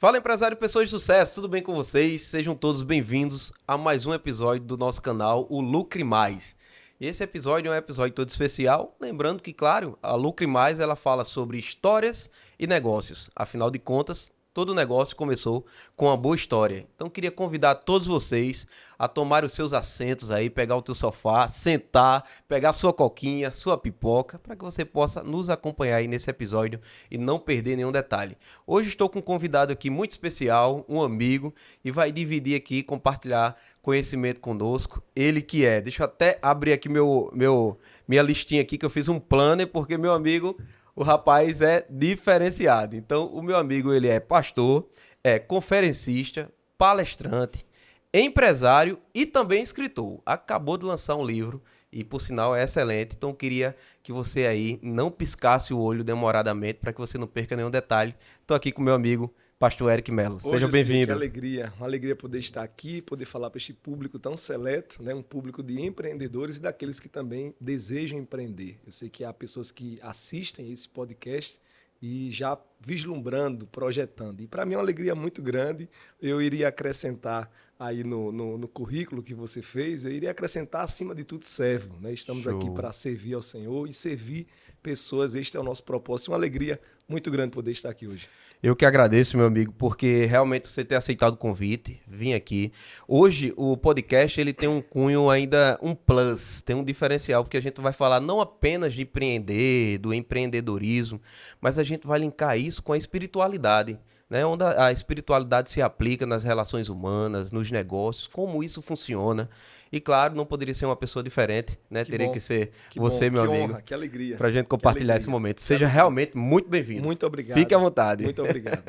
Fala, empresário e pessoas de sucesso, tudo bem com vocês? Sejam todos bem-vindos a mais um episódio do nosso canal, o Lucre Mais. Esse episódio é um episódio todo especial, lembrando que, claro, a Lucre Mais ela fala sobre histórias e negócios. Afinal de contas, todo negócio começou com uma boa história. Então, queria convidar todos vocês a tomar os seus assentos aí, pegar o teu sofá, sentar, pegar sua coquinha, sua pipoca, para que você possa nos acompanhar aí nesse episódio e não perder nenhum detalhe. Hoje estou com um convidado aqui muito especial, um amigo, e vai dividir aqui, compartilhar conhecimento conosco. Ele que é, deixa eu até abrir aqui minha listinha aqui, que eu fiz um planner, porque meu amigo, o rapaz é diferenciado. Então, o meu amigo, ele é pastor, é conferencista, palestrante, empresário e também escritor. Acabou de lançar um livro e, por sinal, é excelente. Então, eu queria que você aí não piscasse o olho demoradamente para que você não perca nenhum detalhe. Estou aqui com meu amigo, pastor Eric Mello. Seja bem-vindo. Que alegria, uma alegria poder estar aqui, poder falar para este público tão seleto, né? Um público de empreendedores e daqueles que também desejam empreender. Eu sei que há pessoas que assistem esse podcast e já vislumbrando, projetando. E para mim é uma alegria muito grande. Eu iria acrescentar aí no currículo que você fez, eu iria acrescentar, acima de tudo, servo, né? Estamos aqui para servir ao Senhor e servir pessoas. Este é o nosso propósito. Uma alegria muito grande poder estar aqui hoje. Eu que agradeço, meu amigo, porque realmente você ter aceitado o convite, vim aqui. Hoje, o podcast ele tem um cunho ainda, um plus, tem um diferencial, porque a gente vai falar não apenas de empreender, do empreendedorismo, mas a gente vai linkar isso com a espiritualidade, né? Onde a espiritualidade se aplica nas relações humanas, nos negócios, como isso funciona. E claro, não poderia ser uma pessoa diferente, né? Teria que ser você, meu amigo. Que honra, que alegria. Pra gente compartilhar esse momento. Seja realmente muito bem-vindo. Muito obrigado. Fique à vontade. Muito obrigado.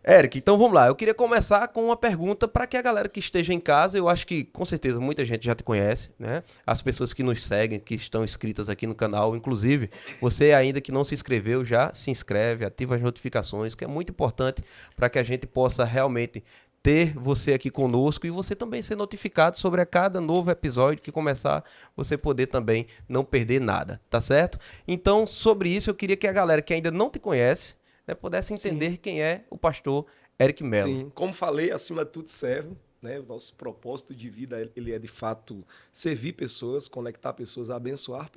Eric, então vamos lá. Eu queria começar com uma pergunta para que a galera que esteja em casa, eu acho que com certeza muita gente já te conhece, né? As pessoas que nos seguem, que estão inscritas aqui no canal, inclusive, você ainda que não se inscreveu, já se inscreve, ativa as notificações, que é muito importante para que a gente possa realmente ter você aqui conosco e você também ser notificado sobre a cada novo episódio que começar, você poder também não perder nada, tá certo? Então, sobre isso, eu queria que a galera que ainda não te conhece, né, pudesse entender quem é o pastor Eric Mello. Sim, como falei, acima de tudo servo, né? O nosso propósito de vida, ele é de fato servir pessoas, conectar pessoas, abençoar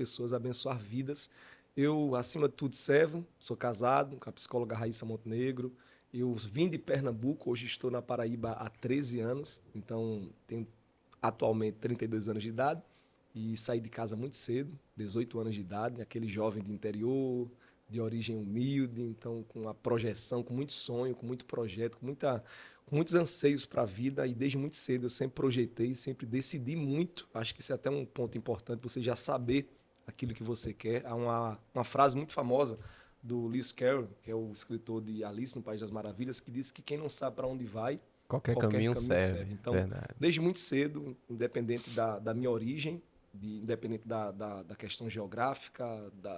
vidas. Eu, acima de tudo, servo, sou casado com a psicóloga Raíssa Montenegro. Eu vim de Pernambuco, hoje estou na Paraíba há 13 anos, então tenho atualmente 32 anos de idade e saí de casa muito cedo, 18 anos de idade, aquele jovem de interior, de origem humilde, então com a projeção, com muito sonho, com muito projeto, com muitos anseios para a vida, e desde muito cedo eu sempre projetei, sempre decidi muito. Acho que isso é até um ponto importante, você já saber aquilo que você quer. Há uma frase muito famosa do Lewis Carroll, que é o escritor de Alice no País das Maravilhas, que diz que quem não sabe para onde vai, qualquer caminho serve. Então, verdade. Desde muito cedo, independente da minha origem, independente da questão geográfica,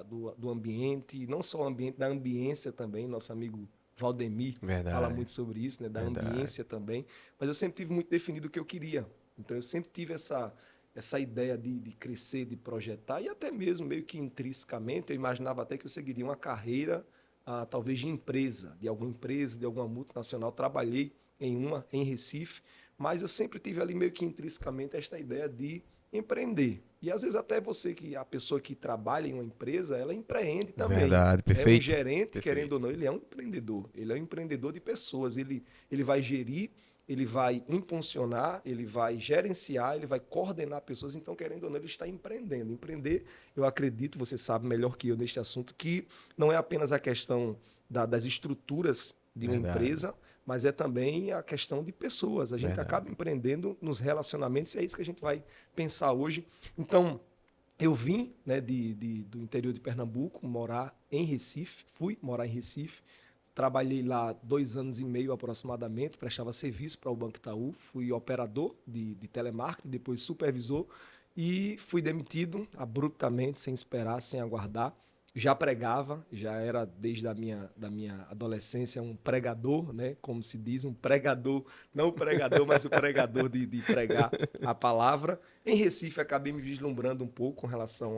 do ambiente, não só o ambiente, da ambiência também. Nosso amigo Valdemir fala muito sobre isso, né? Da ambiência também. Mas eu sempre tive muito definido o que eu queria. Então, eu sempre tive essa ideia de crescer, de projetar, e até mesmo meio que intrinsecamente, eu imaginava até que eu seguiria uma carreira, talvez de empresa, de alguma multinacional. Trabalhei em Recife, mas eu sempre tive ali meio que intrinsecamente esta ideia de empreender. E às vezes até a pessoa que trabalha em uma empresa, ela empreende também. Verdade, perfeito. É um gerente, querendo ou não, ele é um empreendedor. Ele é um empreendedor de pessoas. Ele vai gerir, ele vai impulsionar, ele vai gerenciar, ele vai coordenar pessoas. Então, querendo ou não, ele está empreendendo. Empreender, eu acredito, você sabe melhor que eu neste assunto, que não é apenas a questão das estruturas de uma empresa, mas é também a questão de pessoas. A gente acaba empreendendo nos relacionamentos, e é isso que a gente vai pensar hoje. Então, eu vim, né, do interior de Pernambuco, fui morar em Recife. Trabalhei lá 2 anos e meio aproximadamente, prestava serviço para o Banco Itaú, fui operador de telemarketing, depois supervisor, e fui demitido abruptamente, sem esperar, sem aguardar. Já pregava, já era desde a minha adolescência um pregador, né? Como se diz, um pregador, não o pregador, mas o pregador de pregar a palavra. Em Recife, acabei me vislumbrando um pouco com relação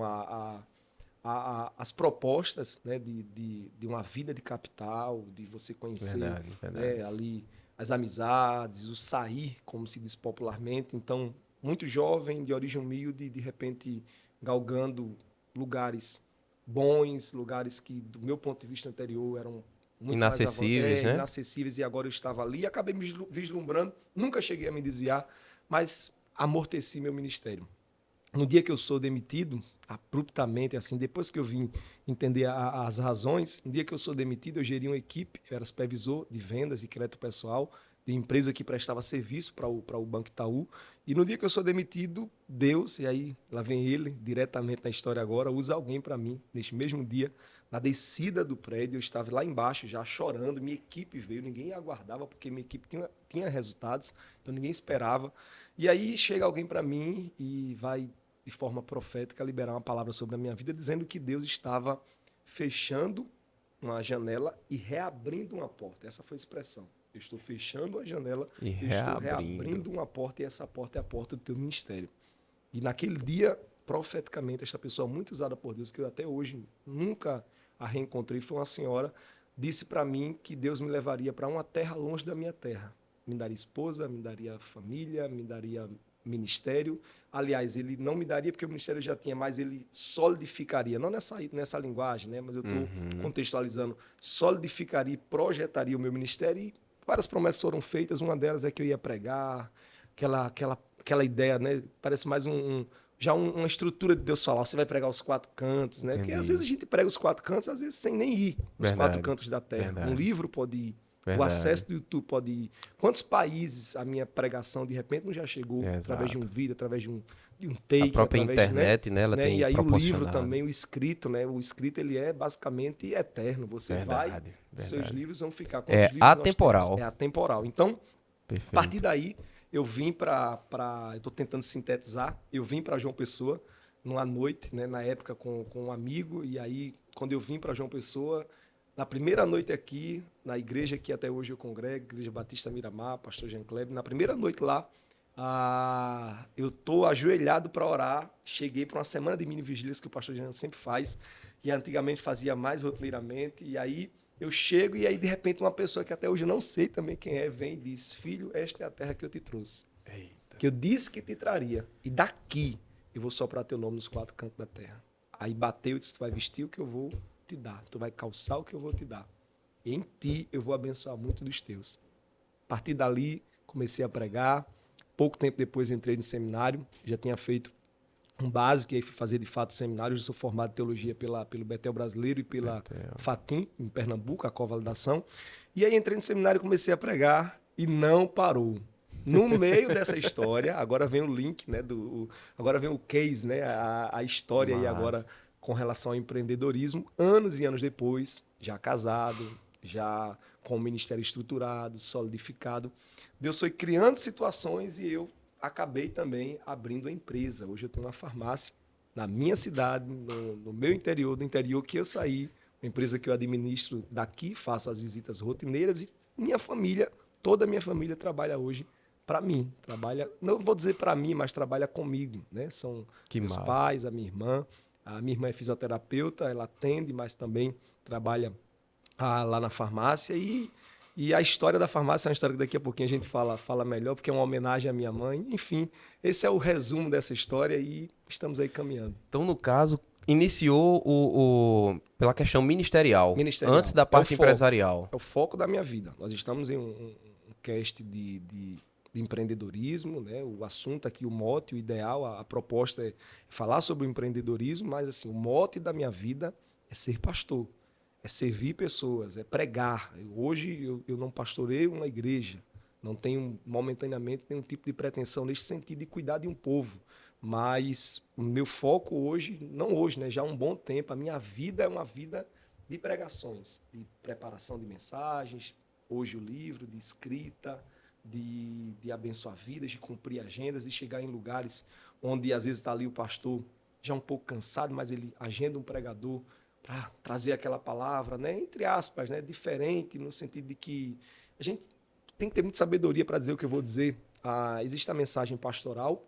as propostas, né, de uma vida de capital, de você conhecer, Verdade, verdade. né, ali as amizades, o sair, como se diz popularmente. Então, muito jovem, de origem humilde, de repente galgando lugares bons, lugares que, do meu ponto de vista anterior, eram muito mais Inacessíveis, né? inacessíveis, e agora eu estava ali e acabei me vislumbrando. Nunca cheguei a me desviar, mas amorteci meu ministério. No dia que eu sou demitido, abruptamente, assim, depois que eu vim entender as razões, no dia que eu sou demitido, eu geria uma equipe, eu era supervisor de vendas e crédito pessoal, de empresa que prestava serviço para o Banco Itaú. E no dia que eu sou demitido, Deus, e aí lá vem ele, diretamente na história agora, usa alguém para mim, neste mesmo dia, na descida do prédio, eu estava lá embaixo já chorando, minha equipe veio, ninguém aguardava, porque minha equipe tinha resultados, então ninguém esperava. E aí chega alguém para mim e vai, de forma profética, liberar uma palavra sobre a minha vida, dizendo que Deus estava fechando uma janela e reabrindo uma porta. Essa foi a expressão. Eu estou fechando a janela E eu estou reabrindo uma porta, e essa porta é a porta do teu ministério. E naquele dia, profeticamente, esta pessoa muito usada por Deus, que eu até hoje nunca a reencontrei, foi uma senhora, disse para mim que Deus me levaria para uma terra longe da minha terra. Me daria esposa, me daria família, me daria ministério. Aliás, ele não me daria porque o ministério já tinha, mas ele solidificaria, não nessa linguagem, né? Mas eu estou contextualizando, solidificaria e projetaria o meu ministério, e várias promessas foram feitas. Uma delas é que eu ia pregar, aquela ideia, né? Parece mais uma estrutura de Deus falar, você vai pregar os quatro cantos, né? Porque às vezes a gente prega os quatro cantos, às vezes sem nem ir os quatro cantos da terra. Verdade. Um livro pode ir, Verdade. o acesso do YouTube pode ir. Quantos países a minha pregação, de repente, não já chegou Exato. através de um vídeo, através de um take, A própria através internet, né? Ela né? tem E aí o livro proporcionado. também, o escrito, né? O escrito, ele é basicamente eterno. Você vai, Verdade. seus livros vão ficar. É Quantos livros nós atemporal. temos? É atemporal. Então, Perfeito. a partir daí, eu vim eu estou tentando sintetizar, eu vim para João Pessoa numa noite, né, na época com um amigo, e aí, quando eu vim para João Pessoa, na primeira noite aqui, na igreja que até hoje eu congrego, Igreja Batista Miramar, pastor Jean Kleber, na primeira noite lá, eu estou ajoelhado para orar, cheguei para uma semana de mini-vigílias que o pastor Jean sempre faz, e antigamente fazia mais rotineiramente, e aí eu chego e aí, de repente, uma pessoa que até hoje eu não sei também quem é, vem e diz, filho, esta é a terra que eu te trouxe. Eita. Que eu disse que te traria. E daqui eu vou soprar teu nome nos quatro cantos da terra. Aí bateu e disse, tu vai vestir o que eu vou te dar. Tu vai calçar o que eu vou te dar. E em ti eu vou abençoar muito dos teus. A partir dali, comecei a pregar. Pouco tempo depois entrei no seminário. Já tinha feito um básico, e aí fui fazer de fato seminário. Eu sou formado em teologia pelo Betel Brasileiro e pela Fatim, em Pernambuco, a Co-Validação. E aí entrei no seminário e comecei a pregar e não parou. No meio dessa história, agora vem o link, né? Agora vem o case, né? A história aí agora com relação ao empreendedorismo. Anos e anos depois, já casado, já com o ministério estruturado, solidificado. Deus foi criando situações e eu acabei também abrindo a empresa. Hoje eu tenho uma farmácia na minha cidade, no meu interior, do interior que eu saí, uma empresa que eu administro daqui, faço as visitas rotineiras e minha família, toda a minha família trabalha hoje para mim. Trabalha, não vou dizer para mim, mas trabalha comigo, né? São meus pais, a minha irmã. A minha irmã é fisioterapeuta, ela atende, mas também trabalha lá na farmácia. E a história da farmácia é uma história que daqui a pouquinho a gente fala melhor, porque é uma homenagem à minha mãe. Enfim, esse é o resumo dessa história e estamos aí caminhando. Então, no caso, iniciou pela questão ministerial, antes da parte empresarial. É o foco da minha vida. Nós estamos em um cast de empreendedorismo, né? O assunto aqui, o mote, o ideal, a proposta é falar sobre o empreendedorismo, mas assim, o mote da minha vida é ser pastor. É servir pessoas, é pregar. Hoje eu não pastoreio uma igreja, não tenho momentaneamente nenhum tipo de pretensão nesse sentido de cuidar de um povo. Mas o meu foco hoje, não hoje, né, já há um bom tempo, a minha vida é uma vida de pregações, de preparação de mensagens, hoje o livro, de escrita, de abençoar vidas, de cumprir agendas, de chegar em lugares onde às vezes está ali o pastor já um pouco cansado, mas ele agenda um pregador para trazer aquela palavra, né, entre aspas, né, diferente, no sentido de que a gente tem que ter muita sabedoria para dizer o que eu vou dizer. Existe a mensagem pastoral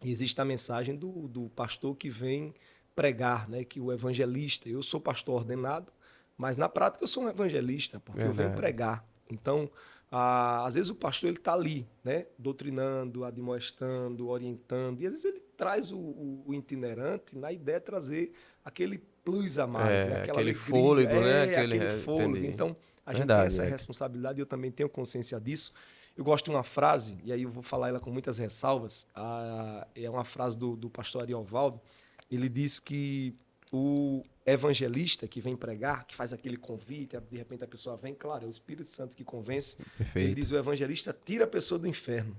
e existe a mensagem do pastor que vem pregar, né? Que o evangelista, eu sou pastor ordenado, mas na prática eu sou um evangelista, porque eu venho pregar. Então, às vezes o pastor ele está ali, né? Doutrinando, admoestando, orientando, e às vezes ele traz o itinerante na ideia de trazer aquele plus a mais, né? Aquela aquele alegria, fôlego, né? aquele fôlego. Entendi. Então, a gente tem essa responsabilidade, e eu também tenho consciência disso. Eu gosto de uma frase, e aí eu vou falar ela com muitas ressalvas, é uma frase do pastor Ariovaldo. Ele diz que o evangelista que vem pregar, que faz aquele convite, de repente a pessoa vem, claro, é o Espírito Santo que convence. Perfeito. Ele diz, o evangelista tira a pessoa do inferno,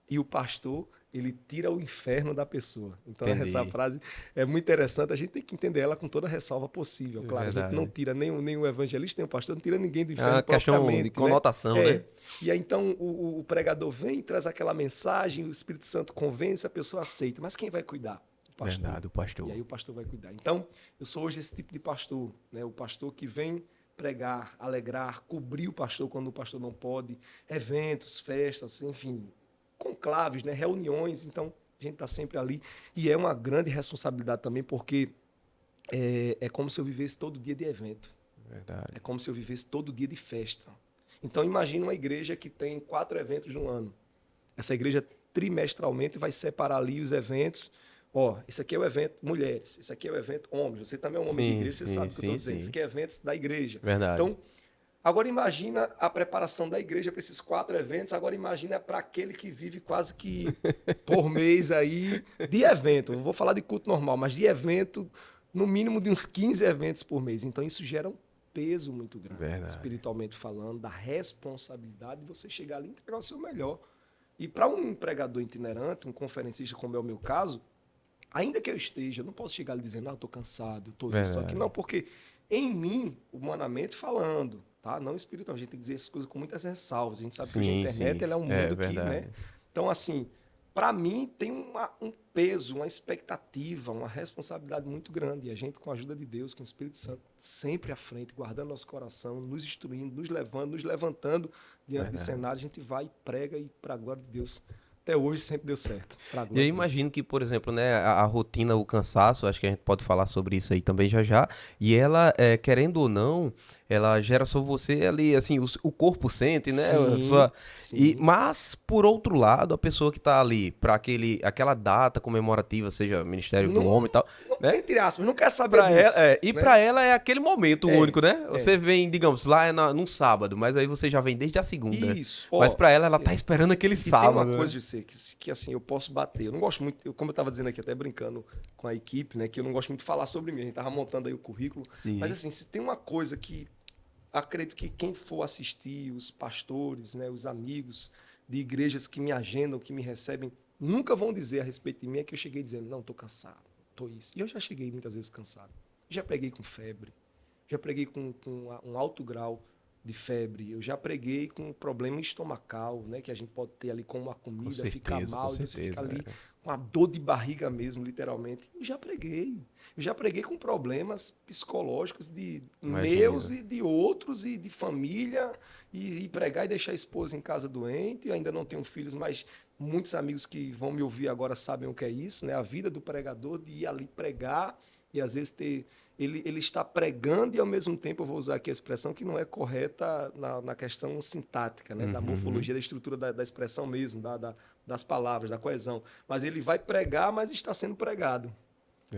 e o pastor, ele tira o inferno da pessoa. Então, essa frase é muito interessante, a gente tem que entender ela com toda a ressalva possível. Claro, a gente não tira nem o evangelista, nem o pastor, não tira ninguém do inferno propriamente. Questão de conotação, né? E aí, então, o pregador vem, traz aquela mensagem, o Espírito Santo convence, a pessoa aceita. Mas quem vai cuidar? O pastor. Verdade, o pastor. E aí o pastor vai cuidar. Então, eu sou hoje esse tipo de pastor, né? O pastor que vem pregar, alegrar, cobrir o pastor quando o pastor não pode, eventos, festas, enfim, conclaves, né? Reuniões. Então, a gente está sempre ali. E é uma grande responsabilidade também, porque é como se eu vivesse todo dia de evento. Verdade. É como se eu vivesse todo dia de festa. Então, imagine uma igreja que tem 4 eventos no ano. Essa igreja, trimestralmente, vai separar ali os eventos. Esse aqui é o evento mulheres, esse aqui é o evento homens. Você também é um homem de igreja, você sabe o que eu estou dizendo. Esse aqui é eventos da igreja. Verdade. Então, agora imagina a preparação da igreja para esses 4 eventos. Agora imagina para aquele que vive quase que por mês aí de evento. Eu vou falar de culto normal, mas de evento, no mínimo de uns 15 eventos por mês. Então, isso gera um peso muito grande, espiritualmente falando, da responsabilidade de você chegar ali e entregar o seu melhor. E para um pregador itinerante, um conferencista, como é o meu caso, ainda que eu esteja, eu não posso chegar ali dizendo, estou cansado, estou aqui. Não, porque em mim, humanamente falando, tá? Não espiritualmente, a gente tem que dizer essas coisas com muitas ressalvas. A gente sabe que hoje a internet ela é um mundo que, né? Então, assim, para mim tem um peso, uma expectativa, uma responsabilidade muito grande. E a gente, com a ajuda de Deus, com o Espírito Santo, sempre à frente, guardando nosso coração, nos instruindo, nos levando, nos levantando diante de cenário, a gente vai e prega e, para a glória de Deus, até hoje sempre deu certo. E eu imagino que, por exemplo, né, a rotina, o cansaço, acho que a gente pode falar sobre isso aí também já. E ela, querendo ou não, ela gera sobre você ali, assim, o corpo sente, né? Sim. Mas, por outro lado, a pessoa que tá ali para aquela data comemorativa, seja Ministério do Homem e tal, né? Entre aspas, não quer saber disso. E para ela é aquele momento único, né? Você vem, digamos, lá num sábado, mas aí você já vem desde a segunda. Isso. Mas para ela tá esperando aquele sábado. Tem uma coisa de ser que assim, eu posso bater. Eu não gosto muito, como eu estava dizendo aqui, até brincando com a equipe, né? Que eu não gosto muito de falar sobre mim. A gente tava montando aí o currículo. Sim. Mas assim, se tem uma coisa que acredito que quem for assistir, os pastores, né, os amigos de igrejas que me agendam, que me recebem, nunca vão dizer a respeito de mim é que eu cheguei dizendo, não, estou cansado, estou isso. E eu já cheguei muitas vezes cansado. Já preguei com febre, já preguei com um alto grau de febre, eu já preguei com problema estomacal, né, que a gente pode ter ali com uma comida, ficar mal, e você fica ali com a dor de barriga mesmo, literalmente. Eu já preguei com problemas psicológicos de meus e de outros, e de família, e pregar e deixar a esposa em casa doente. Eu ainda não tenho filhos, mas muitos amigos que vão me ouvir agora sabem o que é isso, né? A vida do pregador, de ir ali pregar e às vezes ele está pregando e, ao mesmo tempo, eu vou usar aqui a expressão que não é correta na questão sintática, né? Da morfologia, da estrutura da expressão mesmo, das palavras, da coesão. Mas ele vai pregar, mas está sendo pregado.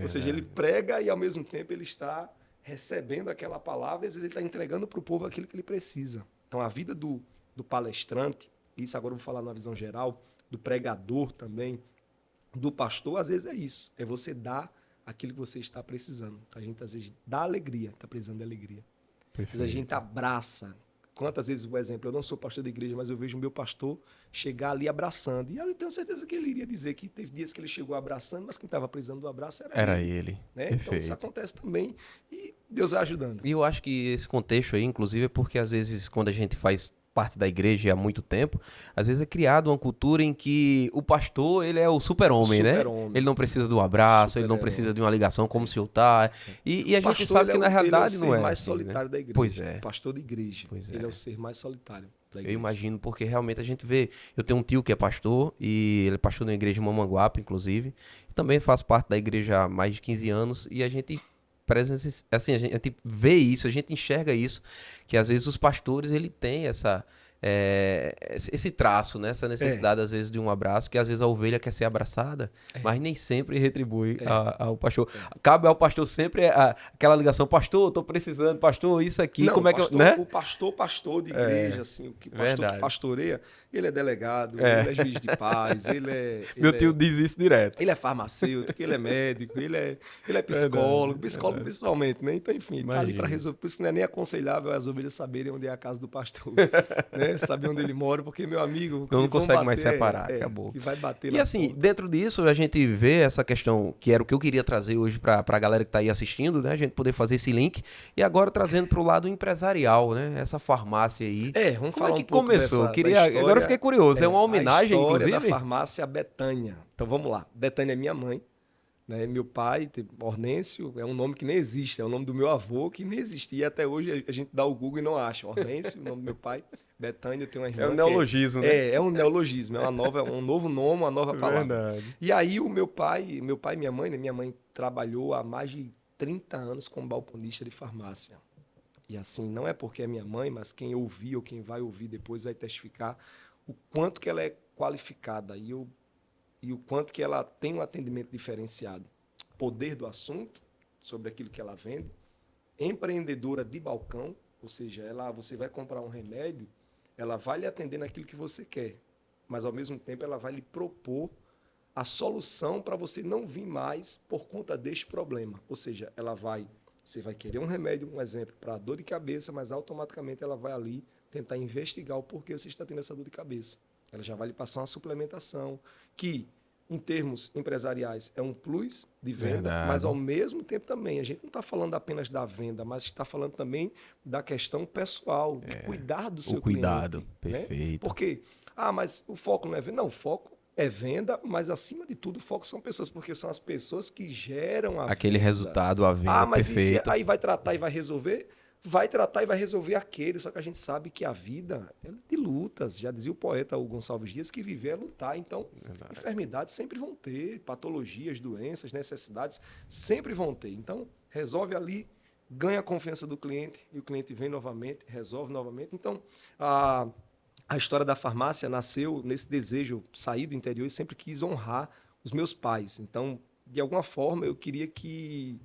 Ou seja, ele prega e, ao mesmo tempo, ele está recebendo aquela palavra e, às vezes, ele está entregando para o povo aquilo que ele precisa. Então, a vida do palestrante, isso agora eu vou falar numa visão geral, do pregador também, do pastor, às vezes é isso. É você dar aquilo que você está precisando. A gente, às vezes, dá alegria, está precisando de alegria. Às vezes a gente abraça. Quantas vezes, por exemplo, eu não sou pastor de igreja, mas eu vejo o meu pastor chegar ali abraçando. E eu tenho certeza que ele iria dizer que teve dias que ele chegou abraçando, mas quem estava precisando do abraço era ele. Né? Então isso acontece também e Deus vai ajudando. E eu acho que esse contexto aí, inclusive, é porque às vezes quando a gente faz parte da igreja há muito tempo, às vezes é criado uma cultura em que o pastor, ele é o super-homem, né? Ele não precisa do abraço, ele não precisa de uma ligação como se eu tá. E a gente sabe que na realidade não é. Ele é o ser mais assim, solitário, né? da igreja. Pois é. O pastor de igreja. Ele é o ser mais solitário. da Eu igreja. imagino, porque realmente a gente vê. Eu tenho um tio que é pastor, e ele é pastor na igreja em Mamanguape, inclusive. E também faço parte da igreja há mais de 15 anos. E a gente assim, a gente vê isso, a gente enxerga isso, que às vezes os pastores ele tem esse traço, né? Essa É, necessidade, às vezes, de um abraço, que às vezes a ovelha quer ser abraçada, mas nem sempre retribui é, ao pastor. é. Cabe ao pastor sempre aquela ligação, pastor, tô precisando, pastor, isso aqui, Não, como é que eu. Né? o pastor de igreja, assim, o pastor que Verdade. pastoreia, ele é delegado, É. ele é juiz de paz, Meu tio diz isso direto. ele é farmacêutico, ele é médico, ele é psicólogo, Verdade, psicólogo verdade. principalmente, né? Então, enfim, ele tá ali para Imagino. resolver. Por isso que não é nem aconselhável as ovelhas saberem onde é a casa do pastor, né? Saber onde ele mora, porque, meu amigo, Então não que vão consegue mais bater, separar, acabou. que vai bater E na assim, porta. dentro disso, a gente vê essa questão, que era o que eu queria trazer hoje pra galera que tá aí assistindo, né? A gente poder fazer esse link. E agora trazendo pro lado empresarial, né? Essa farmácia aí. Vamos Como é falar que um pouco começou? da Queria. Agora eu história. fiquei curioso. É uma A homenagem, história da inclusive? farmácia Betânia. Então vamos lá. Betânia é minha mãe, né? Meu pai, Hornêncio, é um nome que nem existe, é o nome do meu avô que nem existia. Até hoje a gente dá o Google e não acha. Hornêncio, o nome do meu pai. Betânia, eu tenho uma irmã. É um neologismo, né? É um neologismo, é um novo nome, uma nova palavra. Verdade. E aí o meu pai e minha mãe, né? Minha mãe trabalhou há mais de 30 anos como balconista de farmácia. E assim, não é porque é minha mãe, mas quem ouvir ou quem vai ouvir depois vai testificar o quanto que ela é qualificada e o quanto que ela tem um atendimento diferenciado. Poder do assunto, sobre aquilo que ela vende, empreendedora de balcão, ou seja, você vai comprar um remédio, ela vai lhe atender naquilo que você quer, mas ao mesmo tempo ela vai lhe propor a solução para você não vir mais por conta deste problema. Ou seja, você vai querer um remédio, um exemplo, para dor de cabeça, mas automaticamente ela vai ali tentar investigar o porquê você está tendo essa dor de cabeça. Ela já vai lhe passar uma suplementação, que, em termos empresariais, é um plus de venda, Verdade. mas ao mesmo tempo também, a gente não está falando apenas da venda, mas está falando também da questão pessoal, de cuidar do seu O cuidado, cliente. Né? perfeito. Porque, mas o foco não é venda. Não, o foco é venda, mas acima de tudo o foco são pessoas, porque são as pessoas que geram a Aquele venda. resultado, a venda, Mas perfeito. aí vai tratar e vai resolver? Vai tratar e vai resolver aquele, só que a gente sabe que a vida é de lutas. Já dizia o poeta Hugo Gonçalves Dias que viver é lutar. Então, enfermidades sempre vão ter, patologias, doenças, necessidades sempre vão ter. Então, resolve ali, ganha a confiança do cliente e o cliente vem novamente, resolve novamente. Então, a história da farmácia nasceu nesse desejo, sair do interior e sempre quis honrar os meus pais. Então, de alguma forma, eu queria que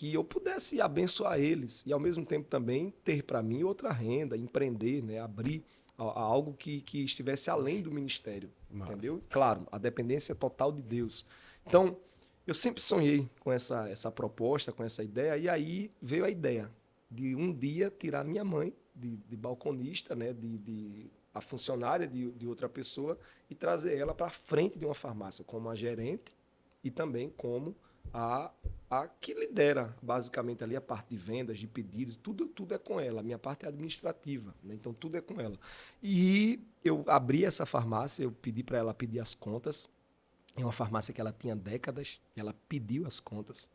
eu pudesse abençoar eles e, ao mesmo tempo, também ter para mim outra renda, empreender, né? Abrir algo que estivesse além do ministério, entendeu? Claro, a dependência total de Deus. Então, eu sempre sonhei com essa proposta, com essa ideia, e aí veio a ideia de um dia tirar minha mãe de balconista, né? A funcionária de outra pessoa e trazer ela para frente de uma farmácia como a gerente e também como a que lidera basicamente ali a parte de vendas, de pedidos, tudo é com ela. A minha parte é administrativa, né? Então tudo é com ela. E eu abri essa farmácia, eu pedi para ela pedir as contas. É uma farmácia que ela tinha décadas, e ela pediu as contas.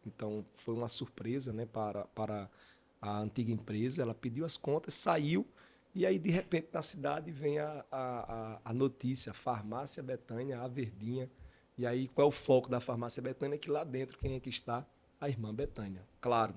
Então foi uma surpresa, né, para a antiga empresa. Ela pediu as contas, saiu. E aí, de repente, na cidade vem a notícia, Farmácia Betânia, a Verdinha. E aí, qual é o foco da Farmácia Betânia? Que lá dentro, quem é que está? A irmã Betânia. Claro,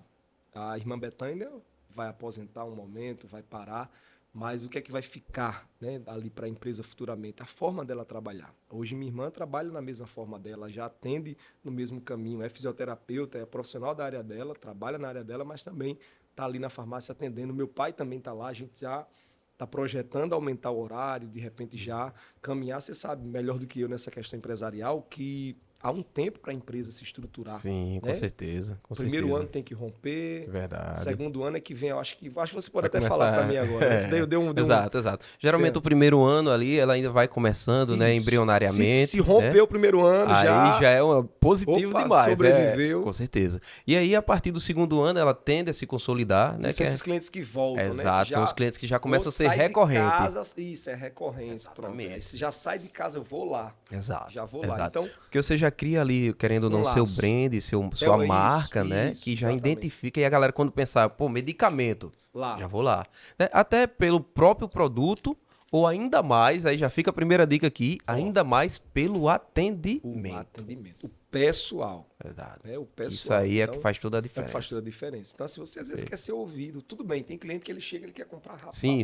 a irmã Betânia vai aposentar um momento, vai parar, mas o que é que vai ficar, né, ali para a empresa futuramente? A forma dela trabalhar. Hoje, minha irmã trabalha na mesma forma dela, já atende no mesmo caminho, é fisioterapeuta, é profissional da área dela, trabalha na área dela, mas também está ali na farmácia atendendo. Meu pai também está lá, a gente já está projetando aumentar o horário, de repente já caminhar. Você sabe melhor do que eu nessa questão empresarial que há um tempo para a empresa se estruturar. Sim, com né? certeza. Primeiro ano tem que romper. Verdade. Segundo ano é que vem, eu acho que você pode Vai até falar para mim agora. Né? Exato. Geralmente o primeiro ano ali, ela ainda vai começando, né, embrionariamente. Se romper o primeiro ano, aí já é positivo demais. Sobreviveu. Com certeza. E aí, a partir do segundo ano, ela tende a se consolidar, né? São esses clientes que voltam, né? Exato, são os clientes que já começam a ser recorrentes. Isso, é recorrência. Pronto. Exatamente. Aí você já sai de casa, eu vou lá. Exato. Já vou exato. lá. Então, porque você já já cria ali, querendo ou não, seu laço. brand, sua marca, Isso, né? isso, Que já exatamente. identifica. E a galera, quando pensar, pô, medicamento, Lá. já vou lá. Né? Até pelo próprio produto, ou ainda mais, aí já fica a primeira dica aqui, ainda mais pelo O atendimento. atendimento. O pessoal. Verdade. Né? O Que isso pessoal. aí é Então, que faz toda a é o que diferença. faz toda a diferença. Então, se você às vezes quer ser ouvido, tudo bem, tem cliente que ele chega, ele quer comprar rápido. Sim.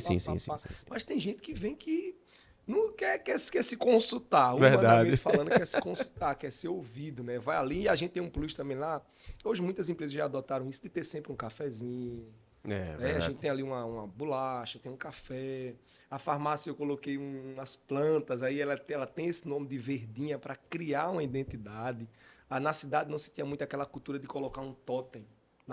Mas tem gente que vem que não quer se consultar, Verdade. humanamente falando, quer se consultar, quer ser ouvido, né? Vai ali e a gente tem um plus também lá. Hoje muitas empresas já adotaram isso de ter sempre um cafezinho. É, Né? A verdade. gente tem ali uma bolacha, tem um café. A farmácia eu coloquei umas plantas, aí ela tem esse nome de verdinha para criar uma identidade. Na cidade não se tinha muito aquela cultura de colocar um totem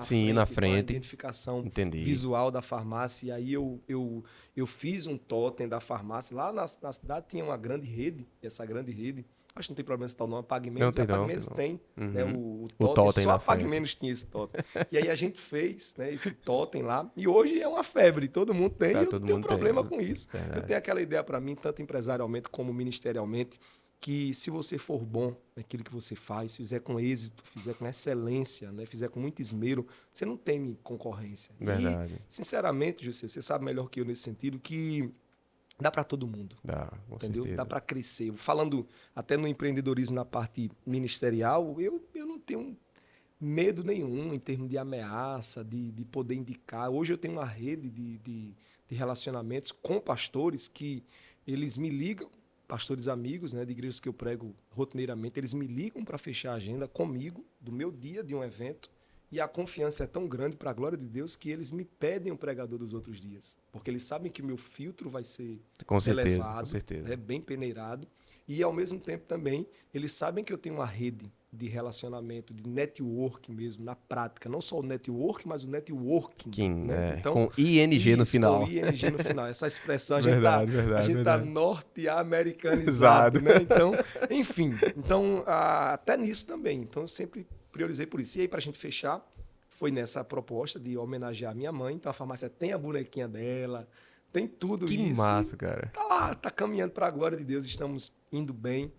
Sim, na com a frente. identificação Entendi. visual da farmácia. E aí eu fiz um totem da farmácia. Lá na cidade tinha uma grande rede, essa grande rede. Acho que não tem problema citar o nome, Pague Menos. Não tem a Pague não, Menos tem tem, né, Uhum. o O totem. totem Só na a Pague frente. Menos tinha esse totem. E aí a gente fez, né, esse totem lá. E hoje é uma febre, todo mundo tem. Tá, E eu todo não tenho mundo problema tem. com isso. Verdade. Eu tenho aquela ideia para mim, tanto empresarialmente como ministerialmente, que se você for bom naquilo que você faz, fizer com êxito, fizer com excelência, né, fizer com muito esmero, você não teme concorrência. Verdade. E, sinceramente, José, você sabe melhor que eu nesse sentido que dá para todo mundo. Dá, com Entendeu? certeza. Dá para crescer. Falando até no empreendedorismo na parte ministerial, eu não tenho medo nenhum em termos de ameaça, de poder indicar. Hoje eu tenho uma rede de relacionamentos com pastores que eles me ligam, pastores amigos, né, de igrejas que eu prego rotineiramente, eles me ligam para fechar a agenda comigo, do meu dia de um evento, e a confiança é tão grande, para a glória de Deus, que eles me pedem um pregador dos outros dias. Porque eles sabem que o meu filtro vai ser Com certeza, elevado, com certeza. né, bem peneirado. E, ao mesmo tempo, também, eles sabem que eu tenho uma rede de relacionamento, de network mesmo, na prática. Não só o network, mas o networking. Né? Então, com ING no isso, final. com ING no final. Essa expressão, Verdade, a gente tá verdade. norte-americanizado, né? Então, enfim. Então, até nisso também. Então, eu sempre priorizei por isso. E aí, para a gente fechar, foi nessa proposta de homenagear a minha mãe. Então, a farmácia tem a bonequinha dela, tem tudo Que isso. massa, cara. Tá lá, tá caminhando para a glória de Deus, estamos indo bem.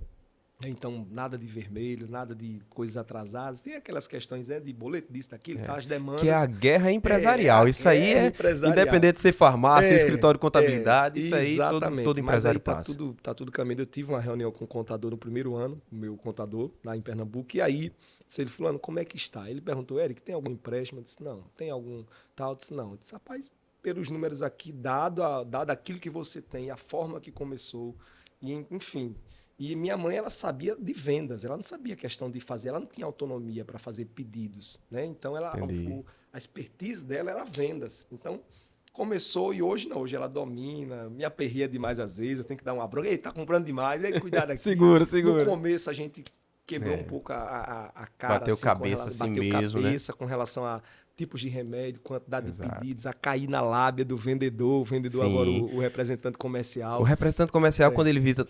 Então, nada de vermelho, nada de coisas atrasadas. Tem aquelas questões, né, de boleto, disso, daquilo, tá, as demandas. Que é a guerra empresarial. a Isso aí guerra é empresarial. independente de ser farmácia, escritório de contabilidade, isso aí exatamente. todo Mas aí empresário passa. tá tudo caminhando. Eu tive uma reunião com o contador no primeiro ano, o meu contador, lá em Pernambuco, e aí, se ele falando, como é que está? Ele perguntou, Eric, tem algum empréstimo? Eu disse, não. Tem algum tal? Eu disse, não. Eu disse, rapaz, pelos números aqui, dado aquilo que você tem, a forma que começou, e enfim. E minha mãe, ela sabia de vendas, ela não sabia questão de fazer, ela não tinha autonomia para fazer pedidos, né? Então, a expertise dela era vendas. Então, começou e hoje não, hoje ela domina, me aperreia demais às vezes, eu tenho que dar uma bronca, ei, tá comprando demais, aí cuidado aqui. Segura. No começo a gente quebrou um pouco a cara. Bateu cabeça assim mesmo, né? Com relação a tipos de remédio, quantidade Exato. de pedidos, a cair na lábia do vendedor, Sim. agora o representante comercial. O representante comercial, quando ele visita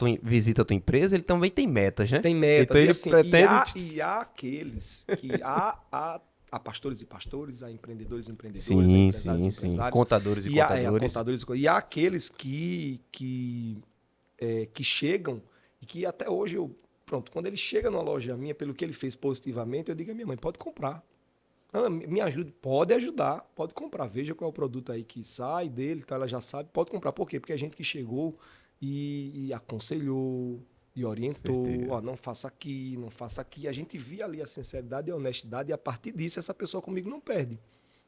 a tua empresa, ele também tem metas, né? Tem metas. Então ele assim, pretende... e há aqueles que há pastores e pastores, há empreendedores e empreendedores, há Sim, empresários e sim. empresários. Contadores e contadores. E há aqueles que chegam e que até hoje pronto, quando ele chega numa loja minha, pelo que ele fez positivamente, eu digo a minha mãe, pode comprar. Me ajude, pode ajudar, pode comprar. Veja qual é o produto aí que sai dele, tá, ela já sabe, pode comprar. Por quê? Porque a gente que chegou e aconselhou, e orientou, ó, não faça aqui, não faça aqui. A gente via ali a sinceridade e a honestidade, e a partir disso essa pessoa comigo não perde.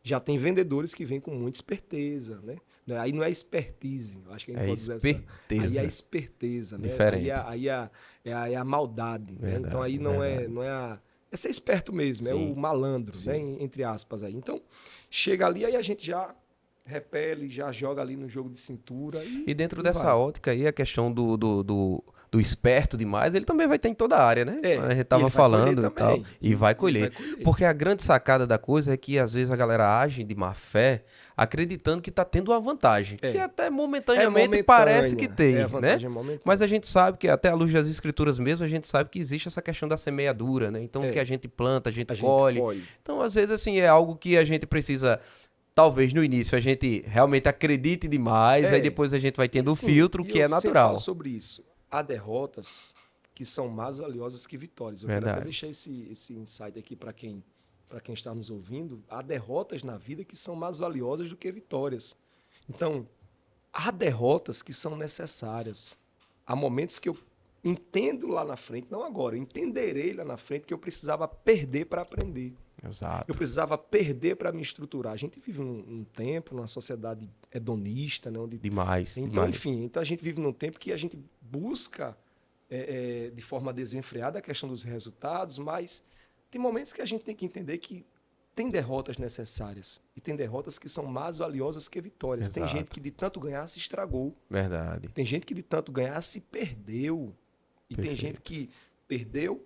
Já tem vendedores que vêm com muita esperteza, né? Aí não é expertise, eu acho que a gente pode dizer essa. Aí é esperteza, né? Diferente. Aí é a maldade, Verdade, né? Então aí não é ser esperto mesmo, Sim. é o malandro, Sim. né? Entre aspas aí. Então, chega ali, aí a gente já repele, já joga ali no jogo de cintura. E dentro dessa ótica aí, a questão do esperto demais, ele também vai ter em toda a área, né? A gente tava falando e tal. E vai colher. Porque a grande sacada da coisa é que às vezes a galera age de má fé, acreditando que tá tendo uma vantagem. Que até momentaneamente parece que tem, né? Mas a gente sabe que até à luz das escrituras mesmo, a gente sabe que existe essa questão da semeadura, né? Então, o que a gente planta, a gente colhe. Então, às vezes, assim, é algo que a gente precisa... Talvez no início a gente realmente acredite demais, aí depois a gente vai tendo o filtro que é natural. Eu falo sobre isso. Há derrotas que são mais valiosas que vitórias. Eu quero até deixar esse insight aqui para quem está nos ouvindo. Há derrotas na vida que são mais valiosas do que vitórias. Então, há derrotas que são necessárias. Há momentos que eu entendo lá na frente, não agora, eu entenderei lá na frente que eu precisava perder para aprender. Exato. Eu precisava perder para me estruturar. A gente vive num tempo, numa sociedade hedonista, né? Onde... Demais. Então, demais. enfim, então a gente vive num tempo que a gente busca de forma desenfreada a questão dos resultados, mas tem momentos que a gente tem que entender que tem derrotas necessárias e tem derrotas que são mais valiosas que vitórias. Exato. Tem gente que de tanto ganhar se estragou. Verdade. Tem gente que de tanto ganhar se perdeu. E Perfeito. tem gente que perdeu,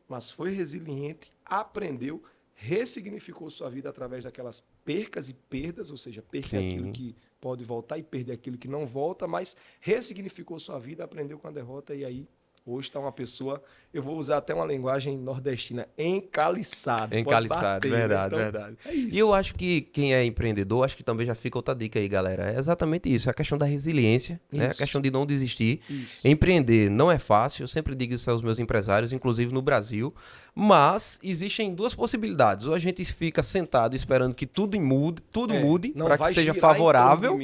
mas foi resiliente, aprendeu, ressignificou sua vida através daquelas percas e perdas, ou seja, perca aquilo que pode voltar e perder aquilo que não volta, mas ressignificou sua vida, aprendeu com a derrota e aí hoje está uma pessoa, eu vou usar até uma linguagem nordestina, encaliçada. Encaliçado, verdade, então, verdade. É isso. E eu acho que quem é empreendedor, acho que também já fica outra dica aí, galera. É exatamente isso, é a questão da resiliência, né? A questão de não desistir. Isso. Empreender não é fácil, eu sempre digo isso aos meus empresários, inclusive no Brasil, mas existem duas possibilidades. Ou a gente fica sentado esperando que tudo mude para que seja favorável,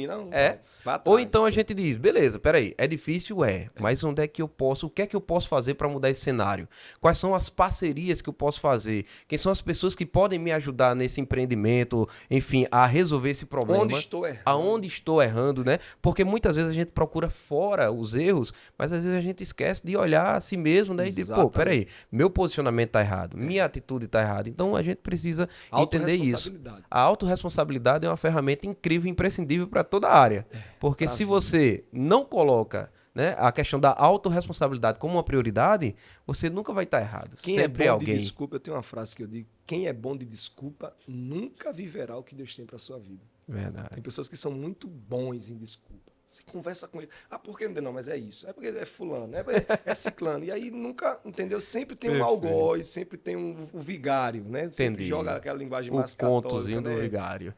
ou então a gente diz, beleza, peraí, é difícil, mas onde é que eu posso, o que é que eu posso fazer para mudar esse cenário? Quais são as parcerias que eu posso fazer? Quem são as pessoas que podem me ajudar nesse empreendimento, enfim, a resolver esse problema? Onde estou errando? Aonde estou errando, né? Porque muitas vezes a gente procura fora os erros, mas às vezes a gente esquece de olhar a si mesmo, né? E dizer, pô, peraí, meu posicionamento tá errado, minha atitude tá errada. Então a gente precisa entender isso. A autorresponsabilidade é uma ferramenta incrível, imprescindível para toda a área. Porque se você não coloca, né, a questão da autorresponsabilidade como uma prioridade, você nunca vai estar errado. Quem sempre é bom alguém. de desculpa, eu tenho uma frase que eu digo, quem é bom de desculpa nunca viverá o que Deus tem para sua vida. Verdade. Tem pessoas que são muito bons em desculpa. Você conversa com ele. Ah, por que não? Mas é isso. É porque é fulano, é ciclano. E aí nunca, entendeu? Sempre tem um algoz, sempre tem um vigário, né? Sempre joga aquela linguagem mais católica. O contozinho do vigário.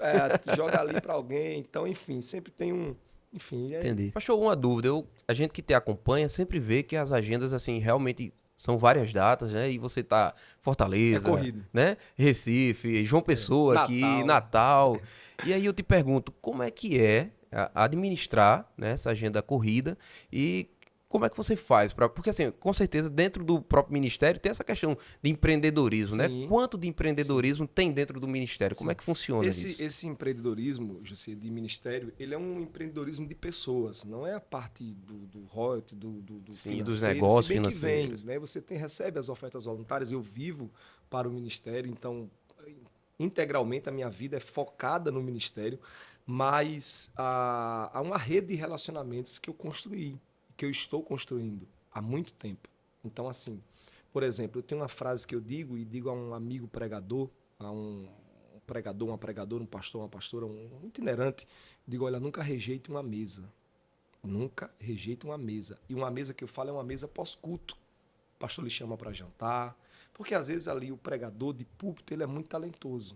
Joga ali para alguém. Então, enfim, sempre tem um... Enfim, Entendi. Achou alguma dúvida? A gente que te acompanha sempre vê que as agendas, assim, realmente são várias datas, né? E você tá Fortaleza, né? Recife, João Pessoa aqui, Natal. E aí eu te pergunto, como é que é administrar, né, essa agenda corrida e como é que você faz? Porque, assim, com certeza, dentro do próprio ministério tem essa questão de empreendedorismo, né? Quanto de empreendedorismo tem dentro do ministério? Como é que funciona isso? Esse empreendedorismo, José, de ministério, ele é um empreendedorismo de pessoas, não é a parte do royalty, do financeiro, dos negócios financeiros. Né? Você recebe as ofertas voluntárias, eu vivo para o ministério, então, integralmente, a minha vida é focada no ministério, mas há uma rede de relacionamentos que eu construí, que eu estou construindo há muito tempo. Então, assim, por exemplo, eu tenho uma frase que eu digo e digo a um amigo pregador, a um pregador, uma pregadora, um pastor, uma pastora, um itinerante, digo, olha, nunca rejeite uma mesa. Nunca rejeite uma mesa. E uma mesa que eu falo é uma mesa pós-culto. O pastor lhe chama para jantar, porque às vezes ali o pregador de púlpito, ele é muito talentoso.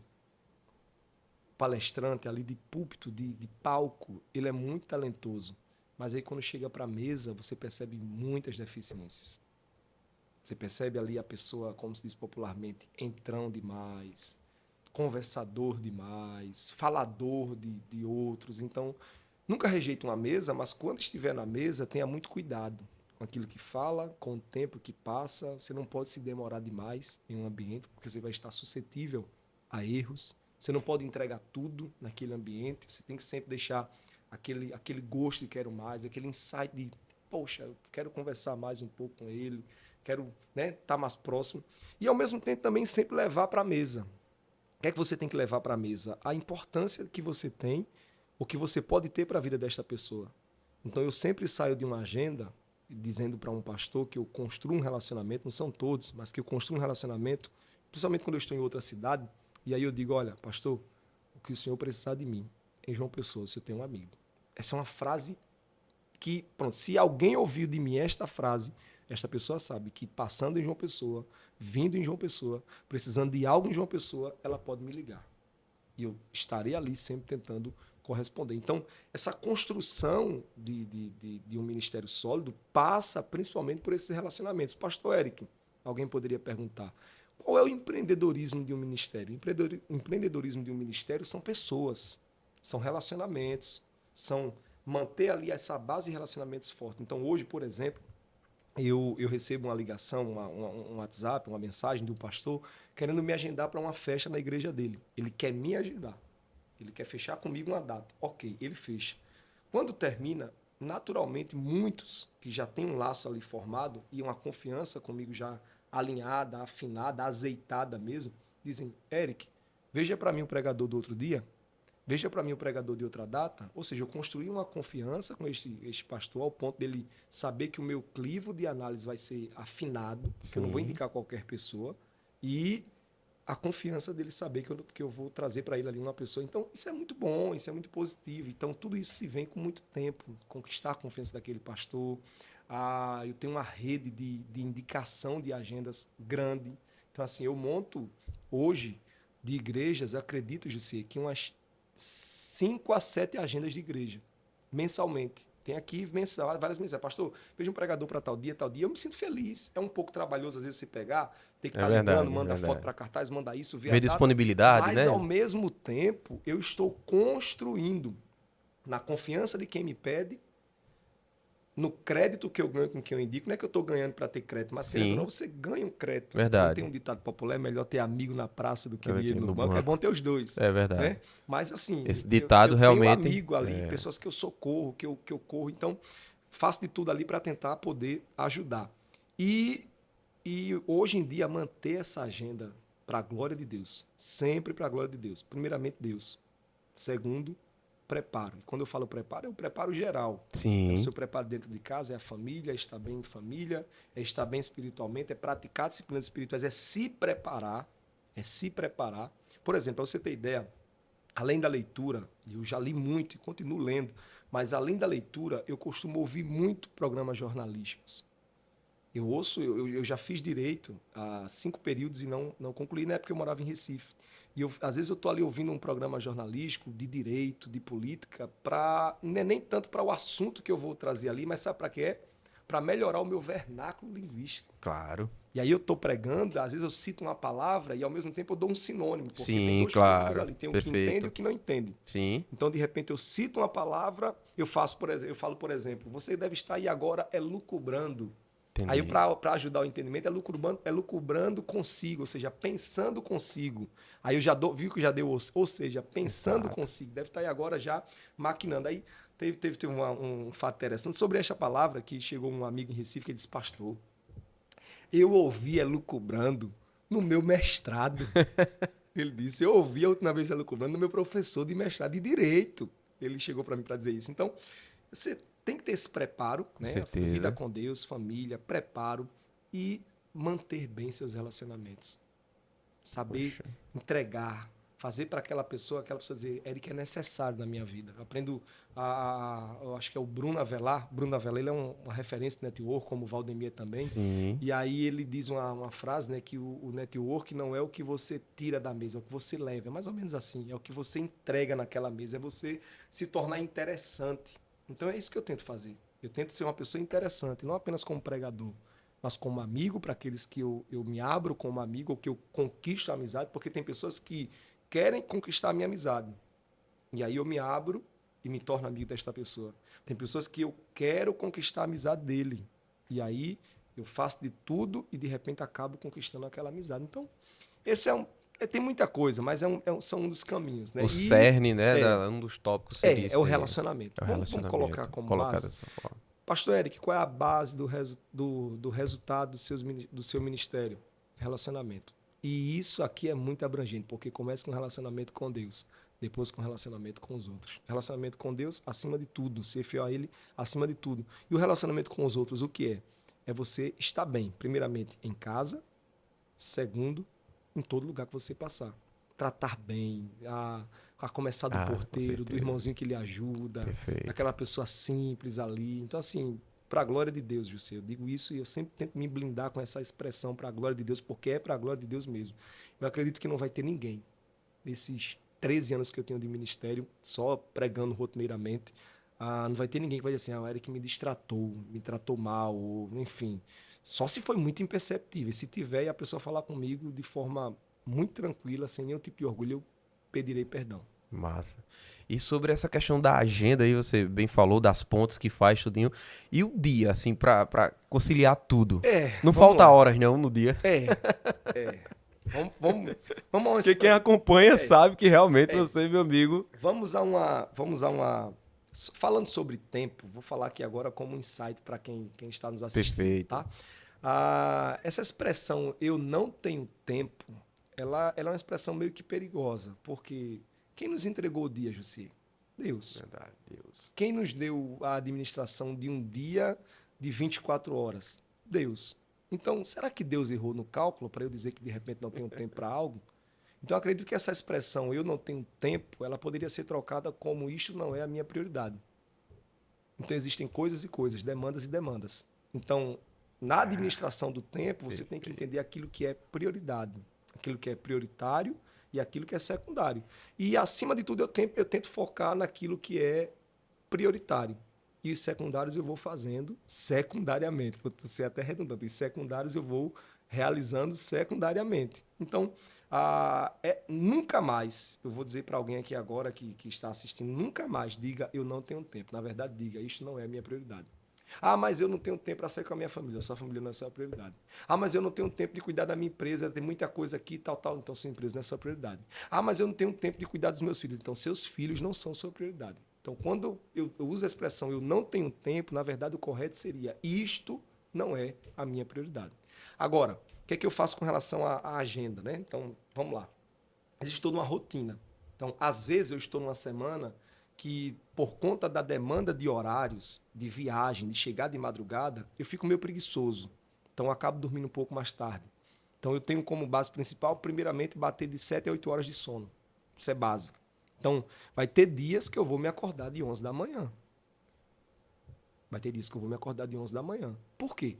O palestrante ali de púlpito, de palco, ele é muito talentoso. Mas aí quando chega para a mesa, você percebe muitas deficiências. Você percebe ali a pessoa, como se diz popularmente, entrão demais, conversador demais, falador de outros. Então, nunca rejeite uma mesa, mas quando estiver na mesa, tenha muito cuidado com aquilo que fala, com o tempo que passa. Você não pode se demorar demais em um ambiente, porque você vai estar suscetível a erros. Você não pode entregar tudo naquele ambiente. Você tem que sempre deixar aquele gosto de quero mais, aquele insight de, poxa, eu quero conversar mais um pouco com ele, quero estar mais próximo. E, ao mesmo tempo, também sempre levar para a mesa. O que é que você tem que levar para a mesa? A importância que você tem, o que você pode ter para a vida desta pessoa. Então, eu sempre saio de uma agenda dizendo para um pastor que eu construo um relacionamento, não são todos, mas que eu construo um relacionamento, principalmente quando eu estou em outra cidade, e aí eu digo, olha, pastor, o que o senhor precisar de mim, em João Pessoa, se eu tenho um amigo. Essa é uma frase que, pronto, se alguém ouviu de mim esta frase, esta pessoa sabe que passando em João Pessoa, vindo em João Pessoa, precisando de algo em João Pessoa, ela pode me ligar. E eu estarei ali sempre tentando corresponder. Então, essa construção de um ministério sólido passa principalmente por esses relacionamentos. Pastor Eric, alguém poderia perguntar, qual é o empreendedorismo de um ministério? Empreendedorismo de um ministério são pessoas, são relacionamentos, são manter ali essa base de relacionamentos forte. Então, hoje, por exemplo, eu recebo uma ligação, um WhatsApp, uma mensagem de um pastor querendo me agendar para uma festa na igreja dele. Ele quer me agendar. Ele quer fechar comigo uma data. Ok, ele fecha. Quando termina, naturalmente, muitos que já têm um laço ali formado e uma confiança comigo já alinhada, afinada, azeitada mesmo, dizem, Eric, veja para mim o pregador do outro dia, veja para mim o pregador de outra data. Ou seja, eu construí uma confiança com este pastor ao ponto dele saber que o meu crivo de análise vai ser afinado, que eu não vou indicar qualquer pessoa, e a confiança dele saber que eu vou trazer para ele ali uma pessoa. Então, isso é muito bom, isso é muito positivo. Então, tudo isso se vem com muito tempo, conquistar a confiança daquele pastor. Eu tenho uma rede de indicação de agendas grande. Então, assim, eu monto hoje de igrejas, acredito, José, que umas 5 a 7 agendas de igreja, mensalmente. Tem aqui várias mensagens. Pastor, veja um pregador para tal dia. Eu me sinto feliz. É um pouco trabalhoso, às vezes, se pegar, ter que estar ligando, manda foto para cartaz, manda isso, ver disponibilidade, mas, né? ao mesmo tempo, eu estou construindo na confiança de quem me pede, no crédito que eu ganho com quem eu indico. Não é que eu estou ganhando para ter crédito, mas querendo ou não, você ganha um crédito. Verdade. Tem um ditado popular, é melhor ter amigo na praça do que dinheiro no banco. É bom ter os dois. É verdade. Né? Mas assim, esse ditado eu realmente tenho amigo ali, pessoas que eu socorro, que eu corro. Então, faço de tudo ali para tentar poder ajudar. E hoje em dia, manter essa agenda para a glória de Deus. Sempre para a glória de Deus. Primeiramente, Deus. Segundo, preparo. E quando eu falo preparo, é o preparo geral. Sim. É o seu preparo dentro de casa, é a família, é estar bem em família, é estar bem espiritualmente, é praticar disciplinas espirituais, é se preparar. É se preparar. Por exemplo, para você ter ideia, além da leitura, eu já li muito e continuo lendo, mas além da leitura, eu costumo ouvir muito programas jornalísticos. Eu já fiz direito há 5 períodos e não concluí, na época eu morava em Recife. E às vezes eu estou ali ouvindo um programa jornalístico de direito, de política, não é nem tanto para o assunto que eu vou trazer ali, mas sabe para quê? Para melhorar o meu vernáculo linguístico. Claro. E aí eu estou pregando, às vezes eu cito uma palavra e ao mesmo tempo eu dou um sinônimo, porque Sim, tem 2 públicos ali, tem o que entende e o que não entende. Sim. Então, de repente, eu cito uma palavra, eu falo, por exemplo, você deve estar aí agora lucubrando. Entendi. Aí, para ajudar o entendimento, é lucubrando consigo, ou seja, pensando consigo. Aí eu vi que já deu, ou seja, pensando consigo. Deve estar aí agora já maquinando. Aí teve um fato interessante sobre esta palavra, que chegou um amigo em Recife que disse, pastor, eu ouvi lucubrando no meu mestrado. Ele disse, eu ouvi a última vez lucubrando no meu professor de mestrado de Direito. Ele chegou para mim para dizer isso. Então, você tem que ter esse preparo, né? Vida com Deus, família, preparo e manter bem seus relacionamentos. Saber entregar, fazer para aquela pessoa dizer, Eric, é necessário na minha vida. Eu aprendo, eu acho que é o Bruno Avelar. Bruno Avelar, ele é uma referência de network, como o Valdemir também. Sim. E aí ele diz uma frase, né, que o network não é o que você tira da mesa, é o que você leva. É mais ou menos assim, é o que você entrega naquela mesa, é você se tornar interessante. Então é isso que eu tento fazer. Eu tento ser uma pessoa interessante, não apenas como pregador, mas como amigo para aqueles que eu me abro como amigo ou que eu conquisto a amizade, porque tem pessoas que querem conquistar a minha amizade. E aí eu me abro e me torno amigo desta pessoa. Tem pessoas que eu quero conquistar a amizade dele. E aí eu faço de tudo e de repente acabo conquistando aquela amizade. Então, esse tem muita coisa, mas são um dos caminhos. Né? O cerne, né? Um dos tópicos seria é o relacionamento. Vamos colocar como base. Dessa forma. Pastor Eric, qual é a base do resultado do seu ministério? Relacionamento. E isso aqui é muito abrangente, porque começa com relacionamento com Deus, depois com relacionamento com os outros. Relacionamento com Deus acima de tudo, ser fiel a Ele acima de tudo. E o relacionamento com os outros, o que é? É você estar bem, primeiramente, em casa, segundo, em todo lugar que você passar. Tratar bem, a começar do porteiro, do irmãozinho que lhe ajuda, aquela pessoa simples ali. Então, assim, para a glória de Deus, José, eu digo isso e eu sempre tento me blindar com essa expressão para a glória de Deus, porque é para a glória de Deus mesmo. Eu acredito que não vai ter ninguém nesses 13 anos que eu tenho de ministério, só pregando rotineiramente. Não vai ter ninguém que vai dizer assim, o Eric me distratou, me tratou mal, ou, enfim. Só se foi muito imperceptível. Se tiver e a pessoa falar comigo de forma muito tranquila, sem nenhum tipo de orgulho, eu pedirei perdão. Massa. E sobre essa questão da agenda aí, você bem falou das pontas que faz, tudinho. E o dia, assim, pra conciliar tudo? Não falta horas, não, no dia. Vamos a uma Porque quem acompanha sabe que realmente você, meu amigo... Vamos a uma... Falando sobre tempo, vou falar aqui agora como um insight para quem está nos assistindo. Perfeito. Tá? Essa expressão, eu não tenho tempo, ela é uma expressão meio que perigosa, porque quem nos entregou o dia, Jussi? Deus. Verdade, Deus. Quem nos deu a administração de um dia de 24 horas? Deus. Então, será que Deus errou no cálculo para eu dizer que de repente não tenho tempo para algo? Então, eu acredito que essa expressão, eu não tenho tempo, ela poderia ser trocada como isto não é a minha prioridade. Então, existem coisas e coisas, demandas e demandas. Então, na administração do tempo, você tem que entender aquilo que é prioridade, aquilo que é prioritário e aquilo que é secundário. E, acima de tudo, eu tento focar naquilo que é prioritário. E os secundários eu vou fazendo secundariamente. Vou ser até redundante. Os secundários eu vou realizando secundariamente. Então, nunca mais, eu vou dizer para alguém aqui agora que está assistindo, nunca mais diga eu não tenho tempo. Na verdade, diga, isto não é a minha prioridade. Mas eu não tenho tempo para sair com a minha família. Sua família não é sua prioridade. Mas eu não tenho tempo de cuidar da minha empresa, tem muita coisa aqui, tal. Então, sua empresa não é sua prioridade. Mas eu não tenho tempo de cuidar dos meus filhos. Então, seus filhos não são sua prioridade. Então, quando eu uso a expressão eu não tenho tempo, na verdade, o correto seria isto não é a minha prioridade. Agora, o que é que eu faço com relação à agenda, né? Então, vamos lá. Existe toda uma rotina. Então, às vezes eu estou numa semana que, por conta da demanda de horários, de viagem, de chegar de madrugada, eu fico meio preguiçoso. Então, eu acabo dormindo um pouco mais tarde. Então, eu tenho como base principal, primeiramente, bater de 7 a 8 horas de sono. Isso é básico. Então, vai ter dias que eu vou me acordar de 11 da manhã. Vai ter dias que eu vou me acordar de 11 da manhã. Por quê?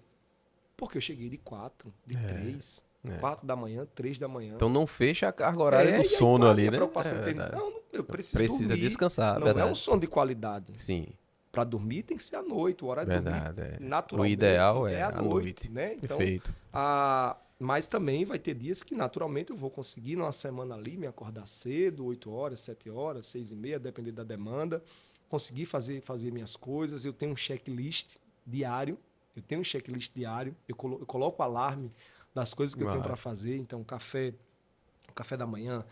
Porque eu cheguei de 4, de 3, 4 da manhã, 3 da manhã. Então não fecha a carga horária do sono ali, né? Não, eu preciso Precisa dormir. descansar, Não verdade. É um sono de qualidade. Sim. Para dormir tem que ser à noite, o horário de dormir naturalmente o ideal é à noite. Né? Então, perfeito. Mas também vai ter dias que naturalmente eu vou conseguir numa semana ali me acordar cedo, 8 horas, 7 horas, 6h30, dependendo da demanda, conseguir fazer minhas coisas. Eu tenho um checklist diário, eu coloco alarme das coisas que eu tenho para fazer. Então, café da manhã,